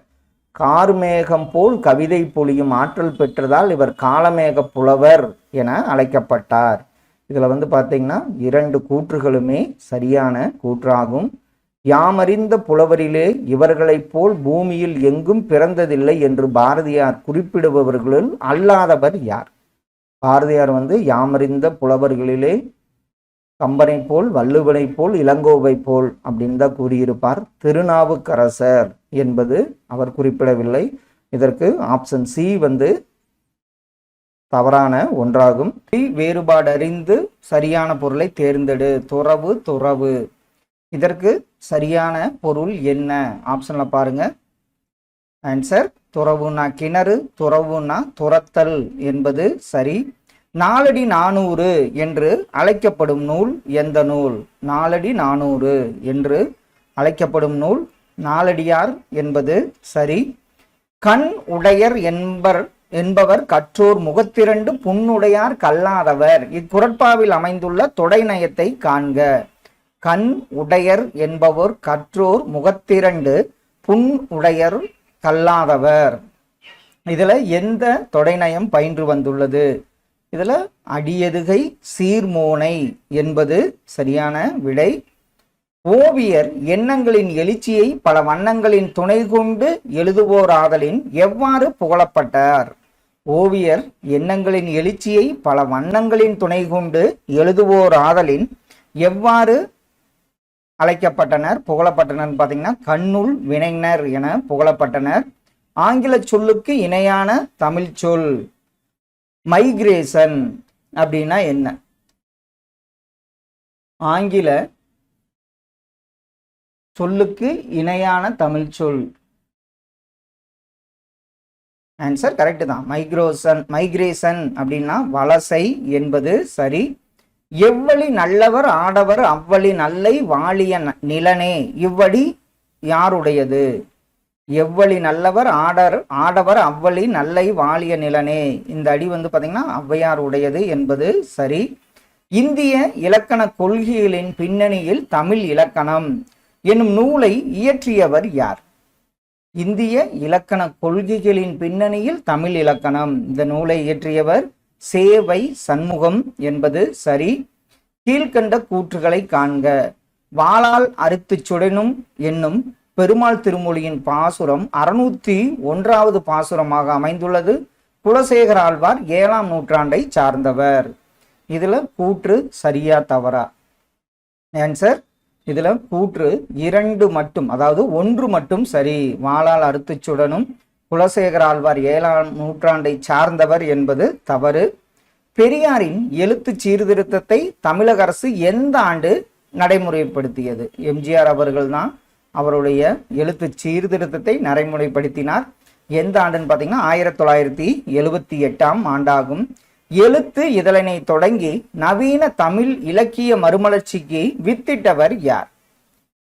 கார்மேகம் போல் கவிதை பொழியும் ஆற்றல் பெற்றதால் இவர் காளமேக புலவர் என அழைக்கப்பட்டார். இதில் பார்த்தீங்கன்னா 2 கூற்றுகளுமே சரியான கூற்றாகும். யாமறிந்த புலவரிலே இவர்களைப் போல் பூமியில் எங்கும் பிறந்ததில்லை என்று பாரதியார் குறிப்பிடுபவர்களுள் அல்லாதவர் யார்? பாரதியார் யாமறிந்த புலவர்களிலே கம்பனை போல் வள்ளுவனை போல் இளங்கோவை போல் அப்படின்னு தான் கூறியிருப்பார். திருநாவுக்கரசர் என்பது அவர் குறிப்பிடவில்லை. இதற்கு ஆப்ஷன் சி தவறான ஒன்றாகும். வேறுபாடறிந்து சரியான பொருளை தேர்ந்தெடு. துறவு. இதற்கு சரியான பொருள் என்ன? ஆப்ஷன்ல பாருங்க. ஆன்சர் துறவுனா கிணறு, துறவுனா துரத்தல் என்பது சரி. நாலடி 400 என்று அழைக்கப்படும் நூல் எந்த நூல்? நாலடி 400 என்று அழைக்கப்படும் நூல் நாலடியார் என்பது சரி. கண் உடையர் என்பவர் கற்றோர் முகத்திரண்டு புண்ணுடையார் கல்லாதவர். இக்குறட்பாவில் அமைந்துள்ள தொடை நயத்தை காண்க. கண் உடையர் என்பவர் கற்றோர் முகத்திரண்டு புண் உடையர் கல்லாதவர். இதுல எந்த தொடைநயம் பயின்று வந்துள்ளது? இதுல அடியதுகை சீர்மோனை என்பது சரியான விடை. ஓவியர் எண்ணங்களின் எழுச்சியை பல வண்ணங்களின் துணை கொண்டு எழுதுவோராதலின் எவ்வாறு புகழப்பட்டார்? ஓவியர் எண்ணங்களின் எழுச்சியை பல வண்ணங்களின் துணை கொண்டு எழுதுவோராதலின் எவ்வாறு அழைக்கப்பட்டனர், புகழப்பட்டனர்? பார்த்தீங்கன்னா கண்ணுள் வினைஞர் என புகழப்பட்டனர். ஆங்கில சொல்லுக்கு இணையான தமிழ் சொல் மைக்ரேஷன் அப்படின்னா என்ன? ஆங்கில சொல்லுக்கு இணையான தமிழ் சொல். ஆன்சர் கரெக்ட் தான், மைக்ரேஷன் அப்படின்னா வலசை என்பது சரி. எவ்வழி நல்லவர் ஆடவர் அவ்வழி நல்லை வாழிய நிலனே இவ்வடி யாருடையது? எவ்வழி நல்லவர் ஆடவர் அவ்வழி நல்லை வாழிய நிலனே, இந்த அடி பார்த்தீங்கன்னா ஔவையார் உடையது என்பது சரி. இந்திய இலக்கண கொள்கைகளின் பின்னணியில் தமிழ் இலக்கணம் என்னும் நூலை இயற்றியவர் யார்? இந்திய இலக்கண கொள்கைகளின் பின்னணியில் தமிழ் இலக்கணம், இந்த நூலை இயற்றியவர் சேவை சண்முகம் என்பது சரி. கீழ்கண்ட கூற்றுகளை காண்க. வாளால் அறுத்து சுடனும் என்னும் பெருமாள் திருமொழியின் பாசுரம் 601வது பாசுரமாக அமைந்துள்ளது. குலசேகர ஆழ்வார் 7ஆம் நூற்றாண்டை சார்ந்தவர். இதுல கூற்று சரியா தவறா? ஆன்சர் இதுல கூற்று 2 மட்டும், அதாவது 1 மட்டும் சரி. வாளால் அறுத்து சுடனும் குலசேகர ஆழ்வார் 7ஆம் நூற்றாண்டை சார்ந்தவர் என்பது தவறு. பெரியாரின் எழுத்து சீர்திருத்தத்தை தமிழக அரசு எந்த ஆண்டு நடைமுறைப்படுத்தியது? எம்ஜிஆர் அவர்கள் தான் அவருடைய எழுத்து சீர்திருத்தத்தை நடைமுறைப்படுத்தினார். எந்த ஆண்டுன்னு பார்த்தீங்கன்னா 1978ஆம் ஆண்டாகும். எழுத்து இதழினை தொடங்கி நவீன தமிழ் இலக்கிய மறுமலர்ச்சிக்கு வித்திட்டவர் யார்?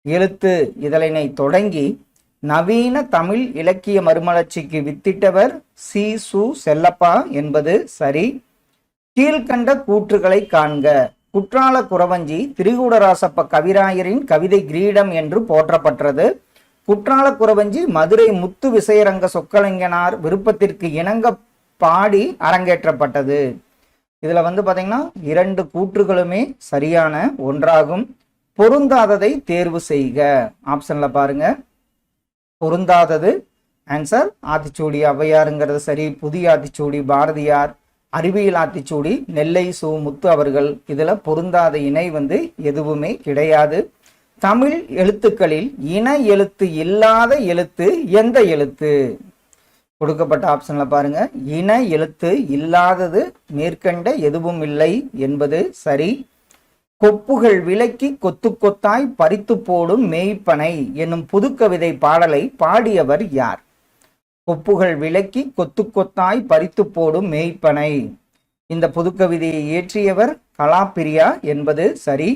எழுத்து இதழினை தொடங்கி நவீன தமிழ் இலக்கிய மறுமலர்ச்சிக்கு வித்திட்டவர் சு செல்லப்பா என்பது சரி. கீழ்கண்ட கூற்றுகளை காண்க. குற்றால குறவஞ்சி திரிகூடராசப்ப கவிராயரின் கவிதை கிரீடம் என்று போற்றப்பட்டது. குற்றால குறவஞ்சி மதுரை முத்து விசயரங்க சொக்கலிங்கனார் விருப்பத்திற்கு இணங்க பாடி அரங்கேற்றப்பட்டது. இதுல பாத்தீங்கன்னா 2 கூற்றுகளுமே சரியான ஒன்றாகும். பொருந்தாததை தேர்வு செய்க. ஆப்ஷன்ல பாருங்க. பொருந்தாதது ஆன்சர் ஆத்திச்சூடி ஔவையாருங்கிறது சரி. புதிய ஆத்திச்சூடி பாரதியார், அறிவியல் ஆத்திச்சூடி நெல்லை சு முத்து அவர்கள். இதுல பொருந்தாத இணை எதுவுமே கிடையாது. தமிழ் எழுத்துக்களில் இன எழுத்து இல்லாத எழுத்து எந்த எழுத்து? கொடுக்கப்பட்ட ஆப்ஷன்ல பாருங்க. இன எழுத்து இல்லாதது மேற்கண்ட எதுவும் இல்லை என்பது சரி. கொப்புகள் விலக்கி கொத்து கொத்தாய் பறித்து போடும் மேய்ப்பனை என்னும் புதுக்கவிதை பாடலை பாடியவர் யார்? கொப்புகள் விலக்கி கொத்து கொத்தாய் பறித்து போடும் மேய்ப்பனை, இந்த புதுக்கவிதையை இயற்றியவர் கலாப்பிரியா என்பது சரி.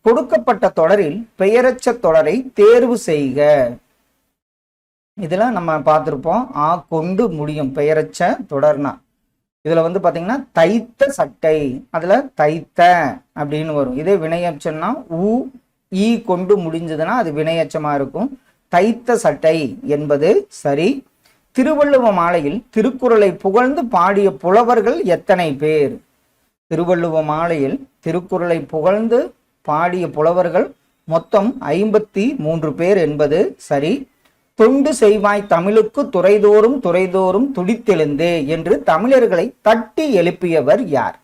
கொடுக்கப்பட்ட தொடரில் பெயரச்ச தொடரை தேர்வு செய்க. இதுல நம்ம பார்த்திருப்போம் ஆ கொண்டு முடியும் பெயரச்ச தொடர்னா. இதுல பாத்தீங்கன்னா தைத்த சட்டை, அதுல தைத்த அப்படின்னு வரும். இதே வினையச்சம்னா ஈ கொண்டு முடிஞ்சதுன்னா அது வினையச்சமா இருக்கும். தைத்த சட்டை என்பது சரி. திருவள்ளுவ மாலையில் திருக்குறளை புகழ்ந்து பாடிய புலவர்கள் எத்தனை பேர்? திருவள்ளுவ மாலையில் திருக்குறளை புகழ்ந்து பாடிய புலவர்கள் மொத்தம் 53 பேர் என்பது சரி. தொண்டு செய்வாய் தமிழுக்கு துறைதோறும் துறைதோறும் துடித்தெழுந்தே என்று தமிழர்களை தட்டி எழுப்பியவர் யார்?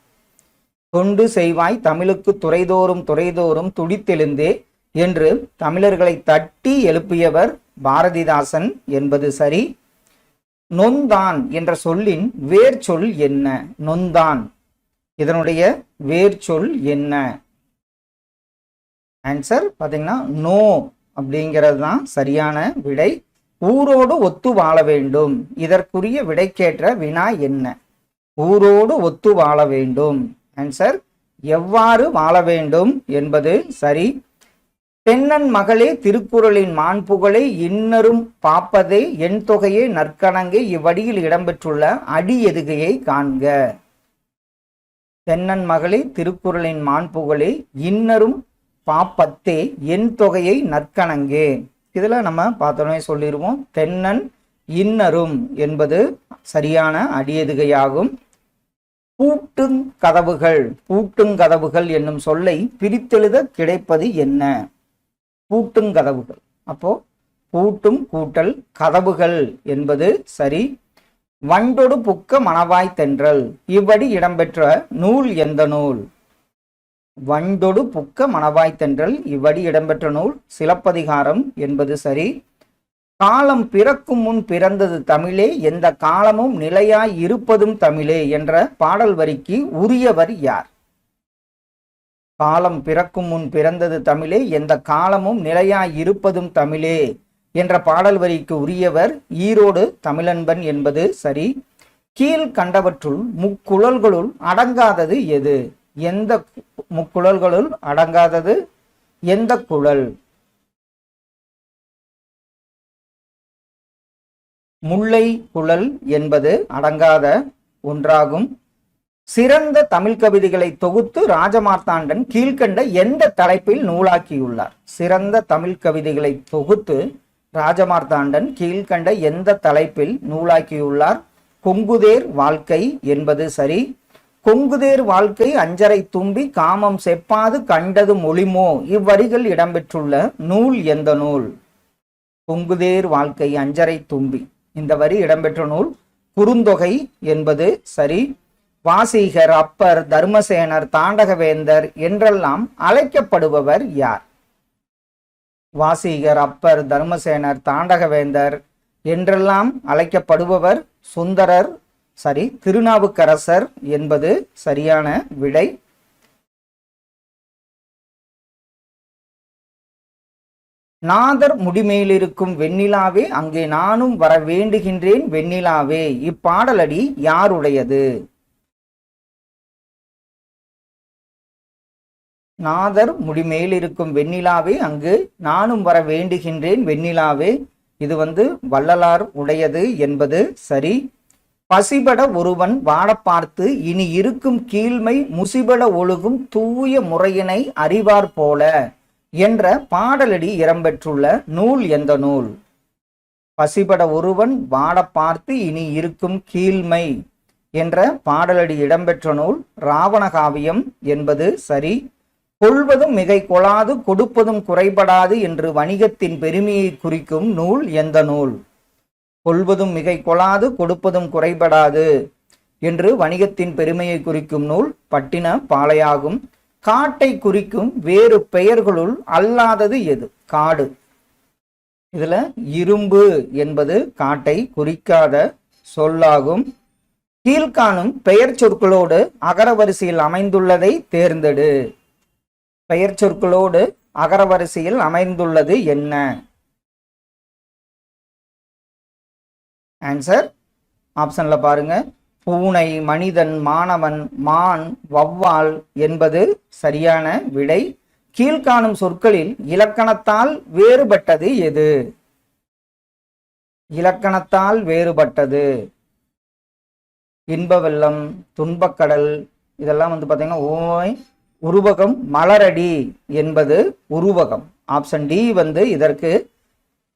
தொண்டு செய்வாய் தமிழுக்கு துறைதோறும் துறைதோறும் துடித்தெழுந்தே என்று தமிழர்களை தட்டி எழுப்பியவர் பாரதிதாசன் என்பது சரி. நொந்தான் என்ற சொல்லின் வேர் சொல் என்ன? நொந்தான் இதனுடைய வேர் சொல் என்ன? ஆன்சர் பாத்தீங்கன்னா நோ அப்படிங்கிறது தான் சரியான விடை. ஊரோடு ஒத்து வாழ வேண்டும், இதற்குரிய விடைக்கேற்ற வினா என்ன? ஊரோடு ஒத்து வாழ வேண்டும். ஆன்சர் எவ்வாறு வாழ வேண்டும் என்பது சரி. தென்னன் மகளே திருக்குறளின் மாண்புகளை இன்னரும் பாப்பதே என் தொகையே நற்கணங்கே இவ்வடியில் இடம்பெற்றுள்ள அடி எதுகையை காண்க. தென்னன் மகளே திருக்குறளின் மாண்புகளே இன்னரும் பாப்பத்தே என் தொகையை நற்கணங்கே. இதுல நம்ம பார்த்தோன்னே சொல்லிடுவோம், தென்னன் இன்னரும் என்பது சரியான அடியெதுகையாகும். பூட்டுங்கதவுகள் என்னும் சொல்லை பிரித்தெழுத கிடைப்பது என்ன? பூட்டுங்கதவுகள். அப்போ பூட்டும் கூட்டல் கதவுகள் என்பது சரி. வண்டொடு புக்க மணவாய் தென்றல் இவ்வடி இடம்பெற்ற நூல் எந்த நூல்? வண்டொடு புக்க மணவாய் தென்றல் இவ்வடி இடம்பெற்ற நூல் சிலப்பதிகாரம் என்பது சரி. காலம் பிறக்கும் முன் பிறந்தது தமிழே, எந்த காலமும் நிலையாய் இருப்பதும் தமிழே என்ற பாடல் வரிக்கு உரியவர் யார்? காலம் பிறக்கும் முன் பிறந்தது தமிழே, எந்த காலமும் நிலையாய் இருப்பதும் தமிழே என்ற பாடல் வரிக்கு உரியவர் ஈரோடு தமிழன்பன் என்பது சரி. கீழ் கண்டவற்றுள் முக்குழல்களுள் அடங்காதது எது? எந்த முக்குழல்களுள் அடங்காதது எந்த குழல்? முல்லை குழல் என்பது அடங்காத ஒன்றாகும். சிறந்த தமிழ் கவிதைகளை தொகுத்து ராஜமார்த்தாண்டன் கீழ்கண்ட எந்த தலைப்பில் நூலாக்கியுள்ளார்? சிறந்த தமிழ் கவிதைகளை தொகுத்து ராஜமார்த்தாண்டன் கீழ்கண்ட எந்த தலைப்பில் நூலாக்கியுள்ளார்? கொங்குதேர் வாழ்க்கை என்பது சரி. கொங்குதேர் வாழ்க்கை அஞ்சரை தும்பி காமம் செப்பாது கண்டது மொழிமோ இவ்வரிகள் இடம்பெற்றுள்ள நூல் எந்த நூல்? கொங்குதேர் வாழ்க்கை அஞ்சரை தும்பி இந்த வரி இடம்பெற்ற நூல் குறுந்தொகை என்பது சரி. வாசீகர், அப்பர், தர்மசேனர், தாண்டகவேந்தர் என்றெல்லாம் அழைக்கப்படுபவர் யார்? வாசீகர், அப்பர், தர்மசேனர், தாண்டகவேந்தர் என்றெல்லாம் அழைக்கப்படுபவர் சுந்தரர் சரி. திருநாவுக்கரசர் என்பது சரியான விடை. நாதர் முடிமேலிருக்கும் வெண்ணிலாவே அங்கே நானும் வர வேண்டுகின்றேன் வெண்ணிலாவே இப்பாடலடி யாருடையது? நாதர் முடிமேலிருக்கும் வெண்ணிலாவே அங்கு நானும் வர வேண்டுகின்றேன் வெண்ணிலாவே இது வள்ளலார் உடையது என்பது சரி. பசிபட ஒருவன் வாட பார்த்து இனி இருக்கும் கீழ்மை முசிபட ஒழுகும் தூய முறையினை அறிவார் போல என்ற பாடலடி இடம்பெற்றுள்ள நூல் எந்த நூல்? பசிபட ஒருவன் வாட பார்த்து இனி இருக்கும் கீழ்மை என்ற பாடலடி இடம்பெற்ற நூல் ராவணகாவியம் என்பது சரி. கொள்வதும் மிகை கொளாது கொடுப்பதும் குறைபடாது என்று வணிகத்தின் பெருமையை குறிக்கும் நூல் எந்த நூல்? கொள்வதும் மிகை கொளாது கொடுப்பதும் குறைபடாது என்று வணிகத்தின் பெருமையை குறிக்கும் நூல் பட்டின பாலையாகும். காட்டை குறிக்கும் வேறு பெயர்களுள் அல்லாதது எது? காடு. இதுல இரும்பு என்பது காட்டை குறிக்காத சொல்லாகும். கீழ்காணும் பெயர் சொற்களோடு அகரவரிசையில் அமைந்துள்ளதை தேர்ந்தெடு. பெயர் சொற்களோடு அகரவரிசையில் அமைந்துள்ளது என்ன? ஆன்சர் ஆப்ஷன்ல பாருங்க. பூனை, மனிதன், மாணவன், மான், வௌவால் என்பது சரியான விடை. கீழ்காணும் சொற்களில் இலக்கணத்தால் வேறுபட்டது எது? இலக்கணத்தால் வேறுபட்டது இன்ப வெள்ளம், துன்பக்கடல் இதெல்லாம் பாத்தீங்கன்னா ஓய் உருவகம். மலரடி என்பது உருவகம். ஆப்ஷன் டி இதற்கு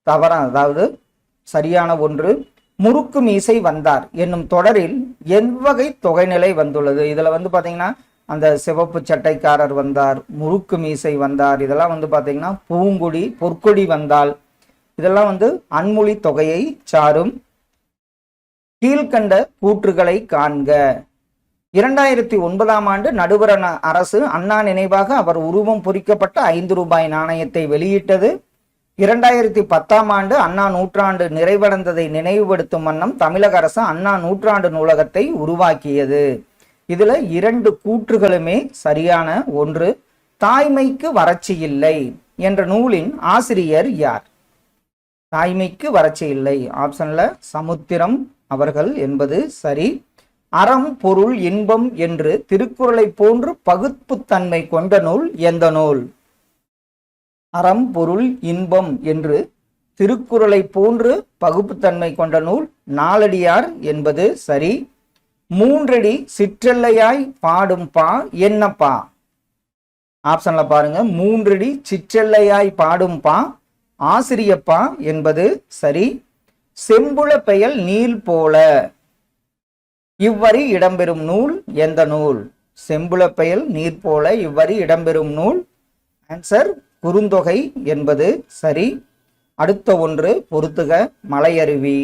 தவறா, அதாவது சரியான ஒன்று. முறுக்கு மீசை வந்தார் என்னும் தொடரில் எவ்வகை தொகைநிலை வந்துள்ளது? இதுல பாத்தீங்கன்னா அந்த சிவப்பு சட்டைக்காரர் வந்தார், முறுக்கு மீசை வந்தார், இதெல்லாம் பாத்தீங்கன்னா பூங்குடி, பொற்கொடி வந்தால் இதெல்லாம் அன்மொழி தொகையை சாரும். கீழ்கண்ட கூற்றுகளை காண்க. 2009ஆம் ஆண்டு நடுவர அரசு அண்ணா நினைவாக அவர் உருவம் பொறிக்கப்பட்ட 5 ரூபாய் நாணயத்தை வெளியிட்டது. 2010ஆம் ஆண்டு அண்ணா நூற்றாண்டு நிறைவடைந்ததை நினைவுபடுத்தும் வண்ணம் தமிழக அரசு அண்ணா நூற்றாண்டு நூலகத்தை உருவாக்கியது. இதுல 2 கூற்றுகளுமே சரியான ஒன்று. தாய்மைக்கு வறட்சி இல்லை என்ற நூலின் ஆசிரியர் யார்? தாய்மைக்கு வறட்சி இல்லை ஆப்ஷன்ல சமுத்திரம் அவர்கள் என்பது சரி. அறம் பொருள் இன்பம் என்று திருக்குறளை போன்று பகுப்புத்தன்மை கொண்ட நூல் எந்த நூல்? அறம் பொருள் இன்பம் என்று திருக்குறளை போன்று பகுப்புத்தன்மை கொண்ட நூல் நாலடியார் என்பது சரி. மூன்றடி சிற்றெல்லையாய் பாடும் பா என்னப்பா? ஆப்ஷன்ல பாருங்க. மூன்றடி சிற்றெல்லையாய் பாடும் பா ஆசிரியப்பா என்பது சரி. செம்புல பெயல் நீல் போல இவ்வரி இடம்பெறும் நூல் எந்த நூல்? செம்புல பெயல் நீர் போல இவ்வரி இடம்பெறும் நூல் ஆன்சர் குறுந்தொகை என்பது சரி. அடுத்த ஒன்று பொறுத்துக. மலையருவி,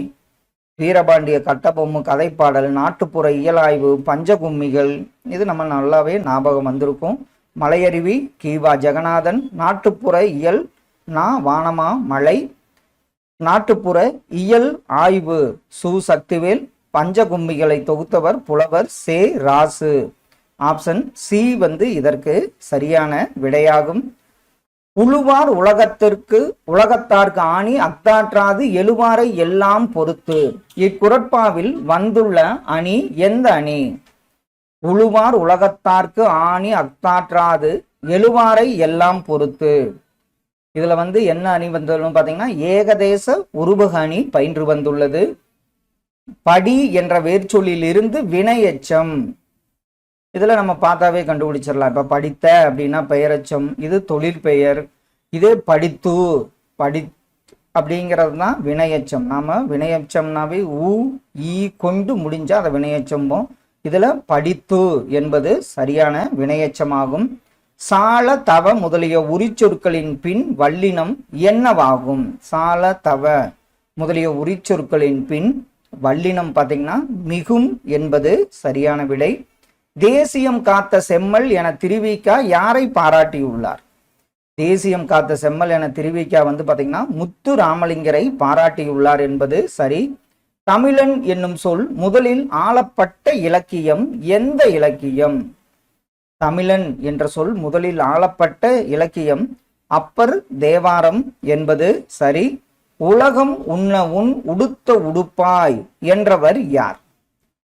வீரபாண்டிய கட்டபொம்மு கதைப்பாடல், நாட்டுப்புற இயலாய்வு, பஞ்சகும்மிகள், இது நம்ம நல்லாவே ஞாபகம் வந்திருக்கும். மலையருவி கீவா ஜெகநாதன், நாட்டுப்புற இயல் நா வானமா மலை, நாட்டுப்புற இயல் ஆய்வு சு சக்திவேல், பஞ்சகும்மிகளை தொகுத்தவர் புலவர் சே ராசு. ஆப்ஷன் சி இதற்கு சரியான விடையாகும். உழுவார் உலகத்தார்க்கு ஆணி அத்தாற்றாது எழுவாரை எல்லாம் பொறுத்து இக்குறட்பாவில் வந்துள்ள அணி எந்த அணி? உழுவார் உலகத்தார்க்கு ஆணி அத்தாற்றாது எழுவாரை எல்லாம் பொறுத்து. இதுல என்ன அணி வந்துள்ளது பாத்தீங்கன்னா ஏகதேச உருபக அணி பயின்று வந்துள்ளது. படி என்ற வேர்ச்சொல்லில் இருந்து வினையெச்சம், இதுல நம்ம பார்த்தாவே கண்டுபிடிச்சிடலாம். இப்ப படித்த அப்படின்னா பெயரச்சம், இது தொழிற்பெயர். இதே படித்து அப்படிங்கிறது தான் வினையச்சம். நாம வினையச்சம்னாவே ஊ ஈ கொண்டு முடிஞ்சா அதை வினையச்சம்போம். இதுல படித்து என்பது சரியான வினையச்சமாகும். சால தவ முதலிய உரிச்சொற்களின் பின் வல்லினம் என்னவாகும்? சால தவ முதலிய உரிச்சொற்களின் பின் வல்லினம் பார்த்தீங்கன்னா மிகும் என்பது சரியான விடை. தேசியம் காத்த செம்மல் என திருவிக்கா யாரை பாராட்டியுள்ளார்? தேசியம் காத்த செம்மல் என திருவிக்கா பார்த்தீங்கன்னா முத்து ராமலிங்கரை பாராட்டியுள்ளார் என்பது சரி. தமிழன் என்னும் சொல் முதலில் ஆளப்பட்ட இலக்கியம் எந்த இலக்கியம்? தமிழன் என்ற சொல் முதலில் ஆளப்பட்ட இலக்கியம் அப்பர் தேவாரம் என்பது சரி. உலகம் உண்ண உன் உடுத்த உடுப்பாய் என்றவர் யார்?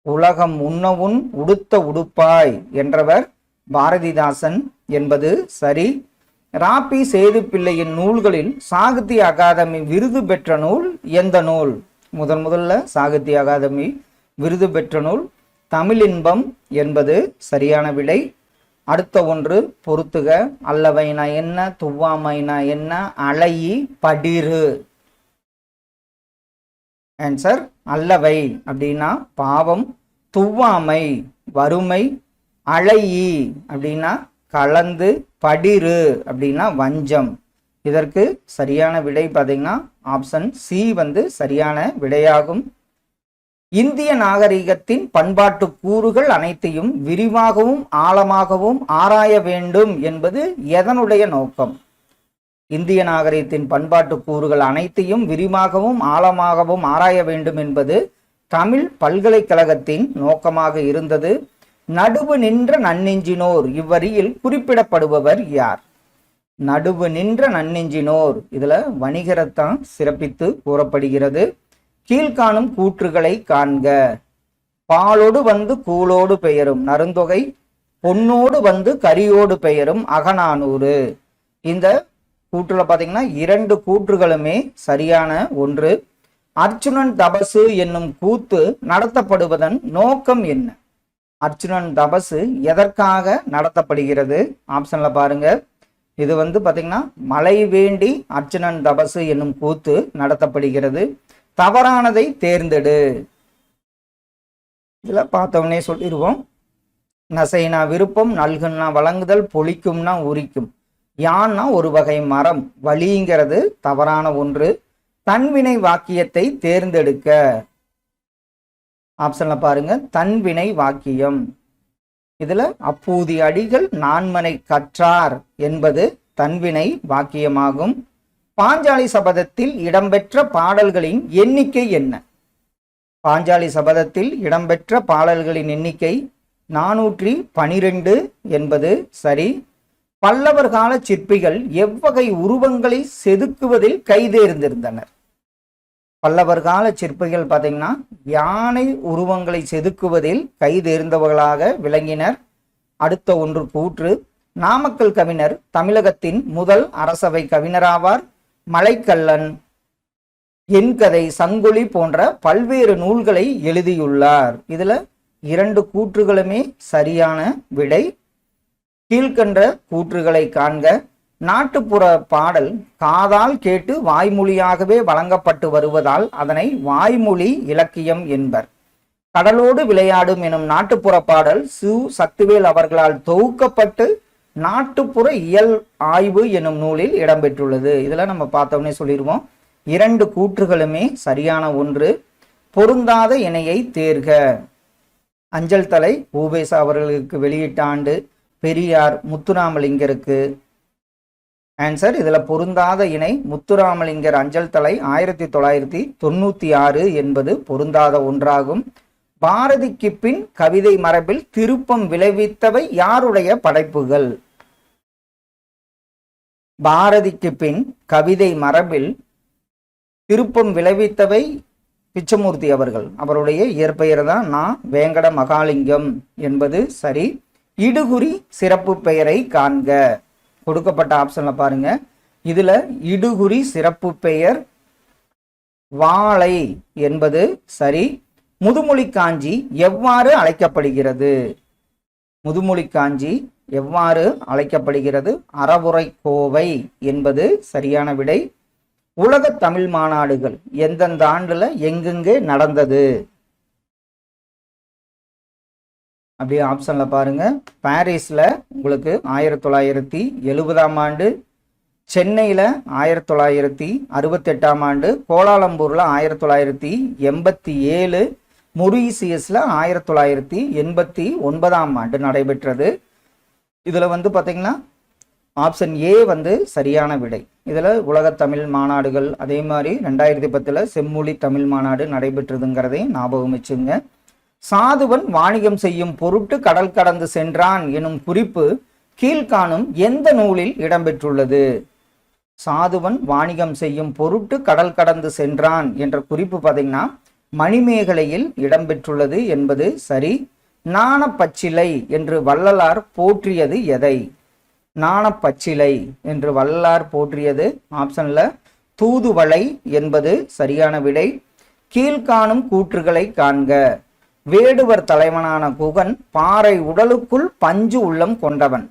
உலகம் உண்ண உன் உடுத்த உடுப்பாய் என்றவர் பாரதிதாசன் என்பது சரி. ராபி சேதுப்பிள்ளையின் நூல்களில் சாகித்ய அகாதமி விருது பெற்ற நூல் எந்த நூல்? முதல்ல சாகித்ய அகாதமி விருது பெற்ற நூல் தமிழின்பம் என்பது சரியான விடை. அடுத்த ஒன்று பொறுத்துக. அல்லவைனா என்ன, துவாமைனா என்ன, அலையி படிரு. ஆன்சர் அல்லவை அப்படின்னா பாவம், துவாமை வறுமை, அலையி அப்படின்னா கலந்து, படிரு அப்படின்னா வஞ்சம். இதற்கு சரியான விடை பார்த்தீங்கன்னா ஆப்ஷன் சி சரியான விடையாகும். இந்திய நாகரிகத்தின் பண்பாட்டு கூறுகள் அனைத்தையும் விரிவாகவும் ஆழமாகவும் ஆராய வேண்டும் என்பது எதனுடைய நோக்கம்? இந்திய நாகரிகத்தின் பண்பாட்டு கூறுகள் அனைத்தையும் விரிவாகவும் ஆழமாகவும் ஆராய வேண்டும் என்பது தமிழ் பல்கலைக்கழகத்தின் நோக்கமாக இருந்தது. நடுவு நின்ற நன்னெஞ்சினோர் இவ்வரியில் குறிப்பிடப்படுபவர் யார்? நடுவு நின்ற நன்னெஞ்சினோர் இதுல வணிகரைத்தான் சிறப்பித்து கூறப்படுகிறது. கீழ்காணும் கூற்றுகளை காண்க. பாலோடு கூலோடு பெயரும் நருந்தொகை, பொன்னோடு கரியோடு பெயரும் அகநானூறு. இந்த கூற்றுல பாத்தீங்கன்னா 2 கூற்றுகளுமே சரியான ஒன்று. அர்ச்சுனன் தபசு என்னும் கூத்து நடத்தப்படுவதன் நோக்கம் என்ன? அர்ச்சுனன் தபசு எதற்காக நடத்தப்படுகிறது? ஆப்ஷன்ல பாருங்க. இது பாத்தீங்கன்னா மழை வேண்டி அர்ச்சுனன் தபசு என்னும் கூத்து நடத்தப்படுகிறது. தவறானதை தேர்ந்தெடு. இதுல பார்த்தவனே சொல்லிடுவோம். நசைனா விருப்பம், நல்குன்னா வழங்குதல், பொழிக்கும்னா உரிக்கும், யான்னா ஒரு வகை மரம், வலிங்கிறது தவறான ஒன்று. தன்வினை வாக்கியத்தை தேர்ந்தெடுக்க. ஆப்ஷன்ல பாருங்க. தன்வினை வாக்கியம் இதுல அப்பூதி அடிகள் நான்மனை கற்றார் என்பது தன்வினை வாக்கியமாகும். பாஞ்சாலி சபதத்தில் இடம்பெற்ற பாடல்களின் எண்ணிக்கை என்ன? பாஞ்சாலி சபதத்தில் இடம்பெற்ற பாடல்களின் எண்ணிக்கை 412 என்பது சரி. பல்லவர் கால சிற்பிகள் எவ்வகை உருவங்களை செதுக்குவதில் கைதேர்ந்திருந்தனர்? பல்லவர் கால சிற்பிகள் பார்த்தீங்கன்னா யானை உருவங்களை செதுக்குவதில் கைதேர்ந்தவர்களாக விளங்கினர். அடுத்த ஒன்று கூற்று. நாமக்கல் கவிஞர் தமிழகத்தின் முதல் அரசவை கவிஞராவார். மலைக்கல்லன், என் கதை, சங்கொலி போன்ற பல்வேறு நூல்களை எழுதியுள்ளார். இதுல 2 கூற்றுகளுமே சரியான விடை. கீழ்கண்ட கூற்றுகளை காண்க. நாட்டுப்புற பாடல் காதால் கேட்டு வாய்மொழியாகவே வழங்கப்பட்டு வருவதால் அதனை வாய்மொழி இலக்கியம் என்பர். கடலோடு விளையாடும் எனும் நாட்டுப்புற பாடல் சு. சக்திவேல் அவர்களால் தொகுக்கப்பட்டு நாட்டுப்புற இயல் ஆய்வு எனும் நூலில் இடம்பெற்றுள்ளது. இதுல நம்ம பார்த்தோம்னே சொல்லிடுவோம். 2 கூற்றுகளுமே சரியான ஒன்று. பொருந்தாத இணையை தேர்க. அஞ்சல் தலை ஊவேசா அவர்களுக்கு வெளியிட்ட ஆண்டு, பெரியார் முத்துராமலிங்கருக்கு. ஆன்சர் இதுல பொருந்தாத இணை முத்துராமலிங்கர் அஞ்சல் தலை 1996 என்பது பொருந்தாத ஒன்றாகும். பாரதிக்கு பின் கவிதை மரபில் திருப்பம் விளைவித்தவை யாருடைய படைப்புகள்? பாரதிக்கு பின் கவிதை மரபில் திருப்பம் விளைவித்தவை பிச்சமூர்த்தி அவர்கள். அவருடைய இயற்பெயர் தான் வேங்கட மகாலிங்கம் என்பது சரி. இடுகுறி சிறப்பு பெயரை காண்க. கொடுக்கப்பட்ட ஆப்ஷன்ல பாருங்க. இதுல இடுகுறி சிறப்பு பெயர் வாழை என்பது சரி. முதுமொழி காஞ்சி எவ்வாறு அழைக்கப்படுகிறது? முதுமொழி காஞ்சி எவ்வாறு அழைக்கப்படுகிறது? அறவுரை கோவை என்பது சரியான விடை. உலக தமிழ் மாநாடுகள் எந்தெந்த ஆண்டுல எங்கெங்கே நடந்தது? அப்படியே ஆப்ஷன்ல பாருங்க. பாரிஸ்ல உங்களுக்கு 1970ஆம் ஆண்டு, சென்னையில 1968ஆம் ஆண்டு, கோலாலம்பூர்ல 1987, மொரீசியஸ்ல 1989ஆம் ஆண்டு நடைபெற்றது. இதுல பாத்தீங்கன்னா ஆப்ஷன் ஏ சரியான விடை. இதுல உலக தமிழ் மாநாடுகள், அதே மாதிரி 2010ல செம்மொழி தமிழ் மாநாடு நடைபெற்றதுங்கிறதை ஞாபகம் வச்சுங்க. சாதுவன் வாணிகம் செய்யும் பொருட்டு கடல் கடந்து சென்றான் எனும் குறிப்பு கீழ்காணும் எந்த நூலில் இடம்பெற்றுள்ளது? சாதுவன் வாணிகம் செய்யும் பொருட்டு கடல் கடந்து சென்றான் என்ற குறிப்பு பார்த்தீங்கன்னா மணிமேகலையில் இடம்பெற்றுள்ளது என்பது சரி. நாணப்பச்சிலை என்று வள்ளலார் போற்றியது எதை? நாணப்பச்சிலை என்று வள்ளலார் போற்றியது ஆப்ஷன்ல தூதுவளை என்பது சரியான விடை. கீழ்காணும் கூற்றுகளை காண்க. வேடுவர் தலைவனான குகன் பாறை உடலுக்குள் பஞ்சு உள்ளம் கொண்டவன்.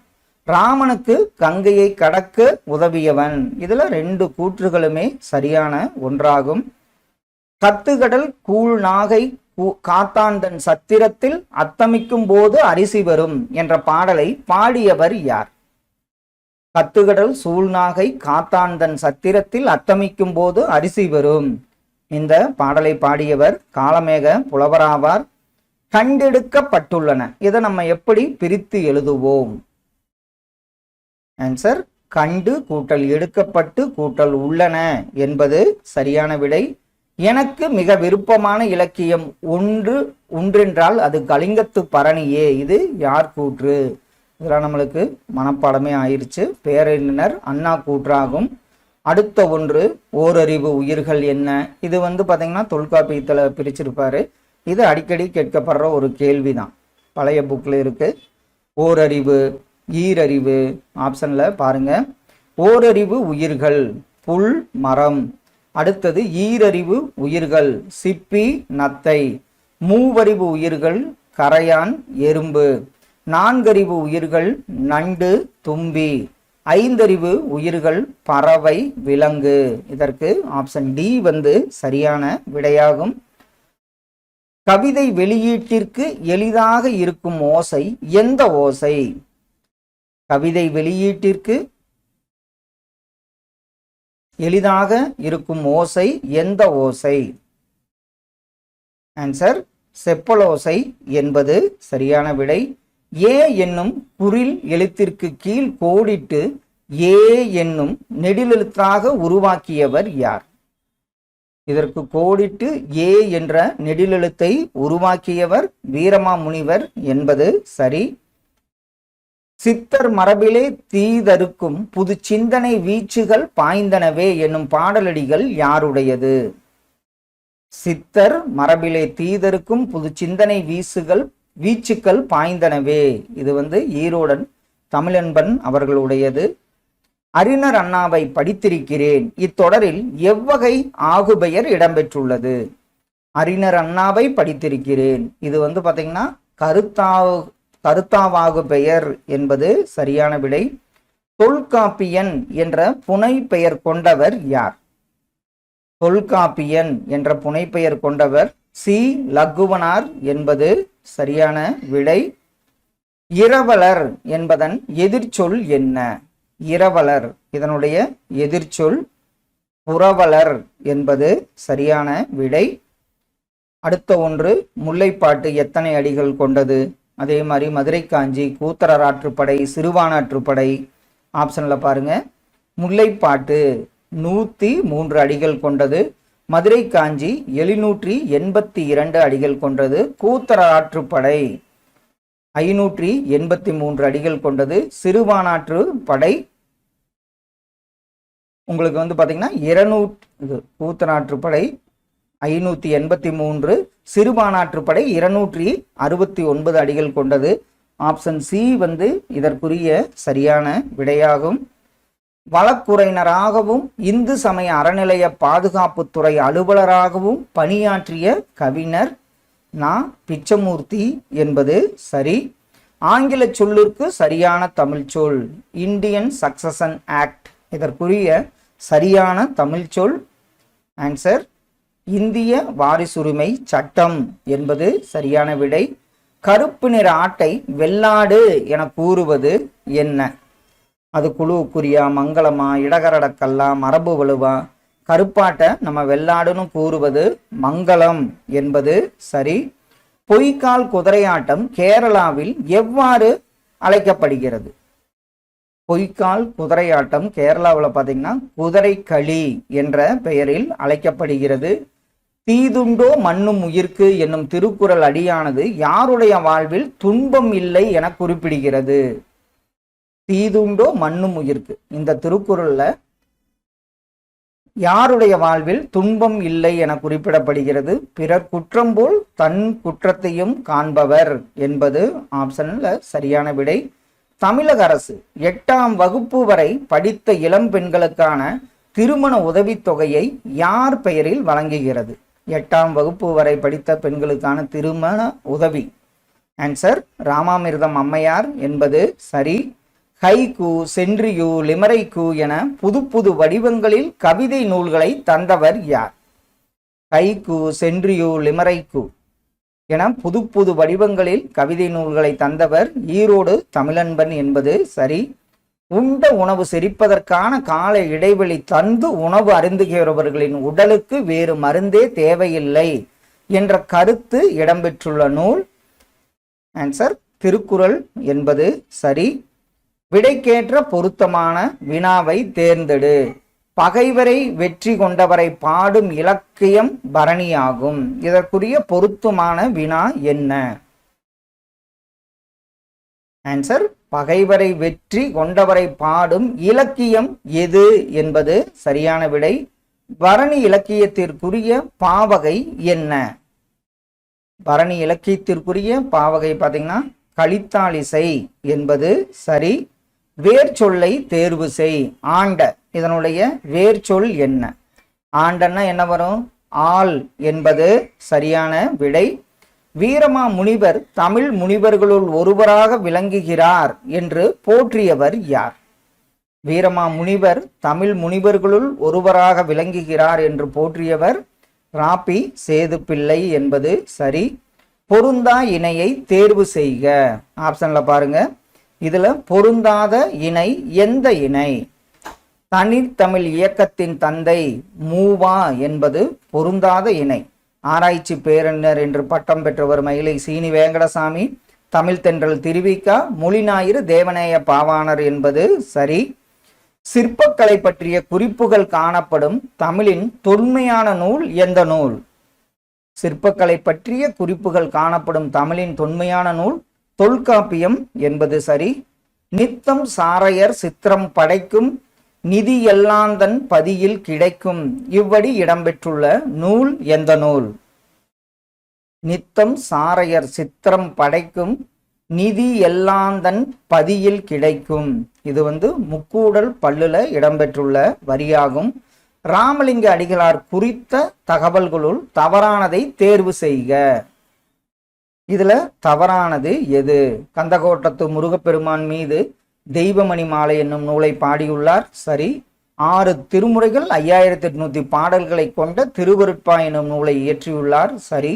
ராமனுக்கு கங்கையை கடக்க உதவியவன். இதுல 2 கூற்றுகளுமே சரியான ஒன்றாகும். கத்துகடல் கூழ் நாகை காத்தாந்தன் சத்திரத்தில் அத்தமிக்கும் போது அரிசி வரும் என்ற பாடலை பாடியவர் யார்? கத்துகடல் சூழ்நாகை காத்தாந்தன் சத்திரத்தில் அத்தமிக்கும் போது அரிசி வரும். இந்த பாடலை பாடியவர் காலமேக புலவராவார். கண்டெடுக்கப்பட்டுள்ளன. இதை நம்ம எப்படி பிரித்து எழுதுவோம்? ஆன்சர் கண்டு கூட்டல் எடுக்கப்பட்டு கூட்டல் உள்ளன என்பது சரியான விடை. எனக்கு மிக விருப்பமான இலக்கியம் ஒன்றென்றால் அது கலிங்கத்து பரணியே. இது யார் கூற்று? இதெல்லாம் நம்மளுக்கு மனப்பாடமே ஆயிடுச்சு. பேரறிஞர் அண்ணா கூற்றாகும். அடுத்த ஒன்று ஓரறிவு உயிர்கள் என்ன? இது பார்த்தீங்கன்னா தொல்காப்பியத்தில் பிரிச்சிருப்பாரு. இது அடிக்கடி கேட்கப்படுற ஒரு கேள்விதான். பழைய புக்கில் இருக்கு. ஓரறிவு, ஈரறிவு ஆப்ஷன்ல பாருங்க. ஓரறிவு உயிர்கள் புல், மரம். அடுத்தது ஈரறிவு உயிர்கள் சிப்பி, நத்தை. மூவறிவு உயிர்கள் கரையான், எறும்பு. 4 உயிர்கள் நண்டு, தும்பி. 5 உயிர்கள் பறவை, விலங்கு. இதற்கு ஆப்ஷன் டி சரியான விடையாகும். கவிதை வெளியீட்டிற்கு எளிதாக இருக்கும் ஓசை எந்த ஓசை? கவிதை வெளியீட்டிற்கு எளிதாக இருக்கும் ஓசை எந்த ஓசை? ஆன்சர் செப்பலோசை என்பது சரியான விடை. ஏ என்னும் குறில் எழுத்திற்கு கீழ் கோடிட்டு ஏ என்னும் நெடிலெழுத்தாக உருவாக்கியவர் யார்? இதற்கு கோடிட்டு ஏ என்ற நெடிலெழுத்தை உருவாக்கியவர் வீரமாமுனிவர் என்பது சரி. சித்தர் மரபிலே தீதருக்கும் புது சிந்தனை வீச்சுகள் பாய்ந்தனவே என்னும் பாடலடிகள் யாருடையது? சித்தர் மரபிலே தீதருக்கும் புது சிந்தனை வீச்சுக்கள் பாய்ந்தனவே. இது ஈரோடன் தமிழன்பன் அவர்களுடையது. அறிஞர் அண்ணாவை படித்திருக்கிறேன். இத்தொடரில் எவ்வகை ஆகுபெயர் இடம்பெற்றுள்ளது? அறிஞர் அண்ணாவை படித்திருக்கிறேன். இது பாத்தீங்கன்னா கருத்தாவாகு பெயர் என்பது சரியான விடை. தொல்காப்பியன் என்ற புனை பெயர் கொண்டவர் யார்? தொல்காப்பியன் என்ற புனைப்பெயர் கொண்டவர் சி. லகுவனார் என்பது சரியான விடை. இரவலர் என்பதன் எதிர்ச்சொல் என்ன? இரவலர் இதனுடைய எதிர்ச்சொல் புரவலர் என்பது சரியான விடை. அடுத்த ஒன்று, முல்லைப்பாட்டு எத்தனை அடிகள் கொண்டது? அதே மாதிரி மதுரை காஞ்சி, கூத்தரராற்றுப்படை, சிறுவானாற்றுப்படை. ஆப்ஷன்ல பாருங்க. முல்லைப்பாட்டு 103 அடிகள் கொண்டது. மதுரை காஞ்சி 782 அடிகள் கொண்டது. கூத்தரராற்றுப்படை 583 அடிகள் கொண்டது. சிறுவானாற்றுப்படை உங்களுக்கு பாத்தீங்கன்னா 200. கூத்தராற்றுப்படை 583, சிறுபானாற்றுப்படை 269 அடிகள் கொண்டது. ஆப்ஷன் சி இதற்குரிய சரியான விடையாகும். வழக்குரைஞராகவும் இந்து சமய அறநிலைய பாதுகாப்புத்துறை அலுவலராகவும் பணியாற்றிய கவிஞர் நா. பிச்சமூர்த்தி என்பது சரி. ஆங்கில சொல்லிற்கு சரியான தமிழ் சொல் இந்தியன் சக்சஷன் ஆக்ட். இதற்குரிய சரியான தமிழ் சொல் ஆன்சர் இந்திய வாரிசுரிமை சட்டம் என்பது சரியான விடை. கருப்பு நிற ஆட்டை வெள்ளாடு என கூறுவது என்ன? அது குழுவுக்குரியா, மங்களமா, இடகரடக்கல்லா, மரபு வலுவா? கருப்பாட்டை நம்ம வெள்ளாடுன்னு கூறுவது மங்களம் என்பது சரி. பொய்க்கால் குதிரையாட்டம் கேரளாவில் எவ்வாறு அழைக்கப்படுகிறது? பொய்க்கால் குதிரையாட்டம் கேரளாவில் பார்த்தீங்கன்னா குதிரை களி என்ற பெயரில் அழைக்கப்படுகிறது. தீதுண்டோ மண்ணும் உயிர்க்கு என்னும் திருக்குறள் அடியானது யாருடைய வாழ்வில் துன்பம் இல்லை என குறிப்பிடுகிறது? தீதுண்டோ மண்ணும் உயிர்க்கு இந்த திருக்குறள்ல யாருடைய வாழ்வில் துன்பம் இல்லை என குறிப்பிடப்படுகிறது? பிறர் குற்றம் போல் தன் குற்றத்தையும் காண்பவர் என்பது ஆப்ஷன்ல சரியான விடை. தமிழக அரசு 8ஆம் வகுப்பு வரை படித்த இளம் பெண்களுக்கான திருமண உதவித்தொகையை யார் பெயரில் வழங்குகிறது? 8ஆம் வகுப்பு வரை படித்த பெண்களுக்கான திருமண உதவி ஆன்சர் ராமாமிர்தம் அம்மையார் என்பது சரி. ஹைகு, சென்ட்ரியு, லிமரைக்கு என புது புது வடிவங்களில் கவிதை நூல்களை தந்தவர் யார்? ஹைகு, சென்ட்ரியு, லிமரைக்கு என புது புது வடிவங்களில் கவிதை நூல்களை தந்தவர் ஈரோடு தமிழன்பன் என்பது சரி. உண்ட உணவு செரிப்பதற்கான கால இடைவெளி தந்து உணவு அருந்துகிறவர்களின் உடலுக்கு வேறு மருந்தே தேவையில்லை என்ற கருத்து இடம்பெற்றுள்ள நூல் ஆன்சர் திருக்குறள் என்பது சரி. விடைக்கேற்ற பொருத்தமான வினாவை தேர்ந்தெடு. பகைவரை வெற்றி கொண்டவரை பாடும் இலக்கியம் பரணியாகும். இதற்குரிய பொருத்தமான வினா என்ன? ஆன்சர் பகைவரை வெற்றி கொண்டவரை பாடும் இலக்கியம் எது என்பது சரியான விடை. பரணி இலக்கியத்திற்குரிய பாவகை என்ன? பரணி இலக்கியத்திற்குரிய பாவகை பார்த்தீங்கன்னா கலித்தாலிசை என்பது சரி. வேர்ச்சொல்லை தேர்வு செய். ஆண்ட இதனுடைய வேர்ச்சொல் என்ன? ஆண்டன்னா என்ன வரும்? ஆள் என்பது சரியான விடை. வீரமா முனிவர் தமிழ் முனிவர்களுள் ஒருவராக விளங்குகிறார் என்று போற்றியவர் யார்? வீரமா முனிவர் தமிழ் முனிவர்களுள் ஒருவராக விளங்குகிறார் என்று போற்றியவர் ராபி சேதுப்பிள்ளை என்பது சரி. பொருந்தா இணையை தேர்வு செய்க. ஆப்ஷன்ல பாருங்க. இதுல பொருந்தாத இணை எந்த இணை? தனித்தமிழ் இயக்கத்தின் தந்தை மூவா என்பது பொருந்தாத இணை. ஆராய்ச்சி பேரறிஞர் என்று பட்டம் பெற்றவர் மயிலை சீனி வேங்கடசாமி. தமிழ் தென்றல் திருவிக்கா. மொழிஞாயிறு தேவநேய பாவாணர் என்பது சரி. சிற்பக்கலை பற்றிய குறிப்புகள் காணப்படும் தமிழின் தொன்மையான நூல் எந்த நூல்? சிற்பக்கலை பற்றிய குறிப்புகள் காணப்படும் தமிழின் தொன்மையான நூல் தொல்காப்பியம் என்பது சரி. நித்தம் சாரையர் சித்திரம் படைக்கும் நிதி எல்லாந்தன் பதியில் கிடைக்கும். இவ்வடி இடம்பெற்றுள்ள நூல் எந்த நூல்? நித்தம் சாரையர் சித்திரம் படைக்கும் நிதி எல்லாந்தன் பதியில் கிடைக்கும். இது முக்கூடல் பல்லுல இடம்பெற்றுள்ள வரியாகும். ராமலிங்க அடிகளார் குறித்த தகவல்களுள் தவறானதை தேர்வு செய்க. இதுல தவறானது எது? கந்தகோட்டத்து முருகப்பெருமான் மீது தெய்வமணி மாலை என்னும் நூலை பாடியுள்ளார், சரி. 6 திருமுறைகள் 5800 பாடல்களை கொண்ட திருவருட்பா என்னும் நூலை இயற்றியுள்ளார், சரி.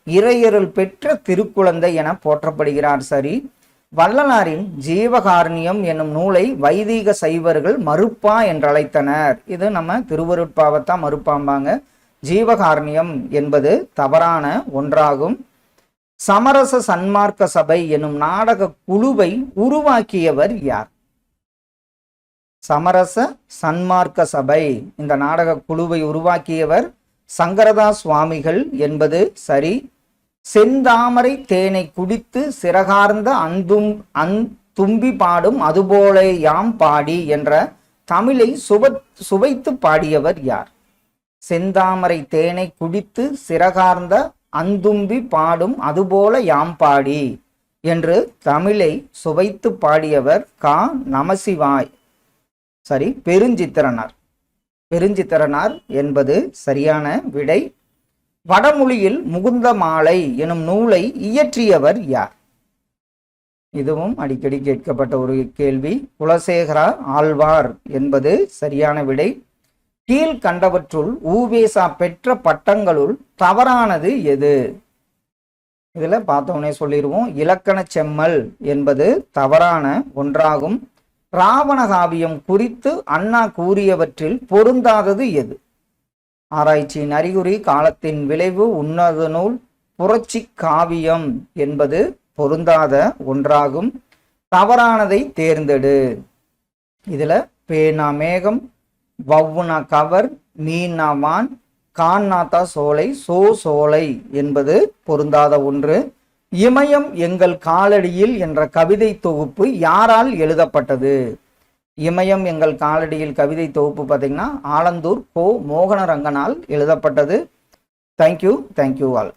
இறையருள் பெற்ற திருக்குழந்தை என போற்றப்படுகிறார், சரி. வள்ளலாரின் ஜீவகாருண்யம் என்னும் நூலை வைதீக சைவர்கள் மறுப்பா என்றழைத்தனர். இது நம்ம திருவருட்பாவைத்தான் மறுப்பாம்பாங்க. ஜீவகாருண்யம் என்பது தவறான ஒன்றாகும். சமரச சன்மார்க்க சபை என்னும் நாடக குழுவை உருவாக்கியவர் யார்? சமரச சன்மார்க்க சபை இந்த நாடக குழுவை உருவாக்கியவர் சங்கரதாஸ் சுவாமிகள் என்பது சரி. செந்தாமரை தேனை குடித்து சிறகார்ந்த தும்பி பாடும் அதுபோல யாம் பாடி என்ற தமிழை சுவைத்து பாடியவர் யார்? செந்தாமரை தேனை குடித்து சிறகார்ந்த அந்தும்பி பாடும் அதுபோல யாம் பாடி என்று தமிழை சுவைத்து பாடியவர் கா. நமசிவாய், சரி. பெருஞ்சித்திரனார் என்பது சரியான விடை. வடமொழியில் முகுந்த மாலை எனும் நூலை இயற்றியவர் யார்? இதுவும் அடிக்கடி கேட்கப்பட்ட ஒரு கேள்வி. குலசேகர ஆழ்வார் என்பது சரியான விடை. கீழ்கண்டவற்றுள் ஊவேசா பெற்ற பட்டங்களுள் தவறானது எது? இதுல பார்த்தோன்னே சொல்லிடுவோம். இலக்கண செம்மல் என்பது தவறான ஒன்றாகும். ராவண காவியம் குறித்து அண்ணா கூறியவற்றில் பொருந்தாதது எது? ஆராய்ச்சியின் அறிகுறி, காலத்தின் விளைவு, உன்னத நூல், புரட்சி காவியம் என்பது பொருந்தாத ஒன்றாகும். தவறானதை தேர்ந்தெடு. இதுல பேனா மேகம், வவ்வுனா கவர், மீனா வான், கான்னாத்தா சோலை, சோலை என்பது பொருந்தாத ஒன்று. இமயம் எங்கள் காலடியில் என்ற கவிதை தொகுப்பு யாரால் எழுதப்பட்டது? இமயம் எங்கள் காலடியில் கவிதை தொகுப்பு பார்த்தீங்கன்னா ஆலந்தூர் கோ. மோகனரங்கனால் எழுதப்பட்டது. Thank you all.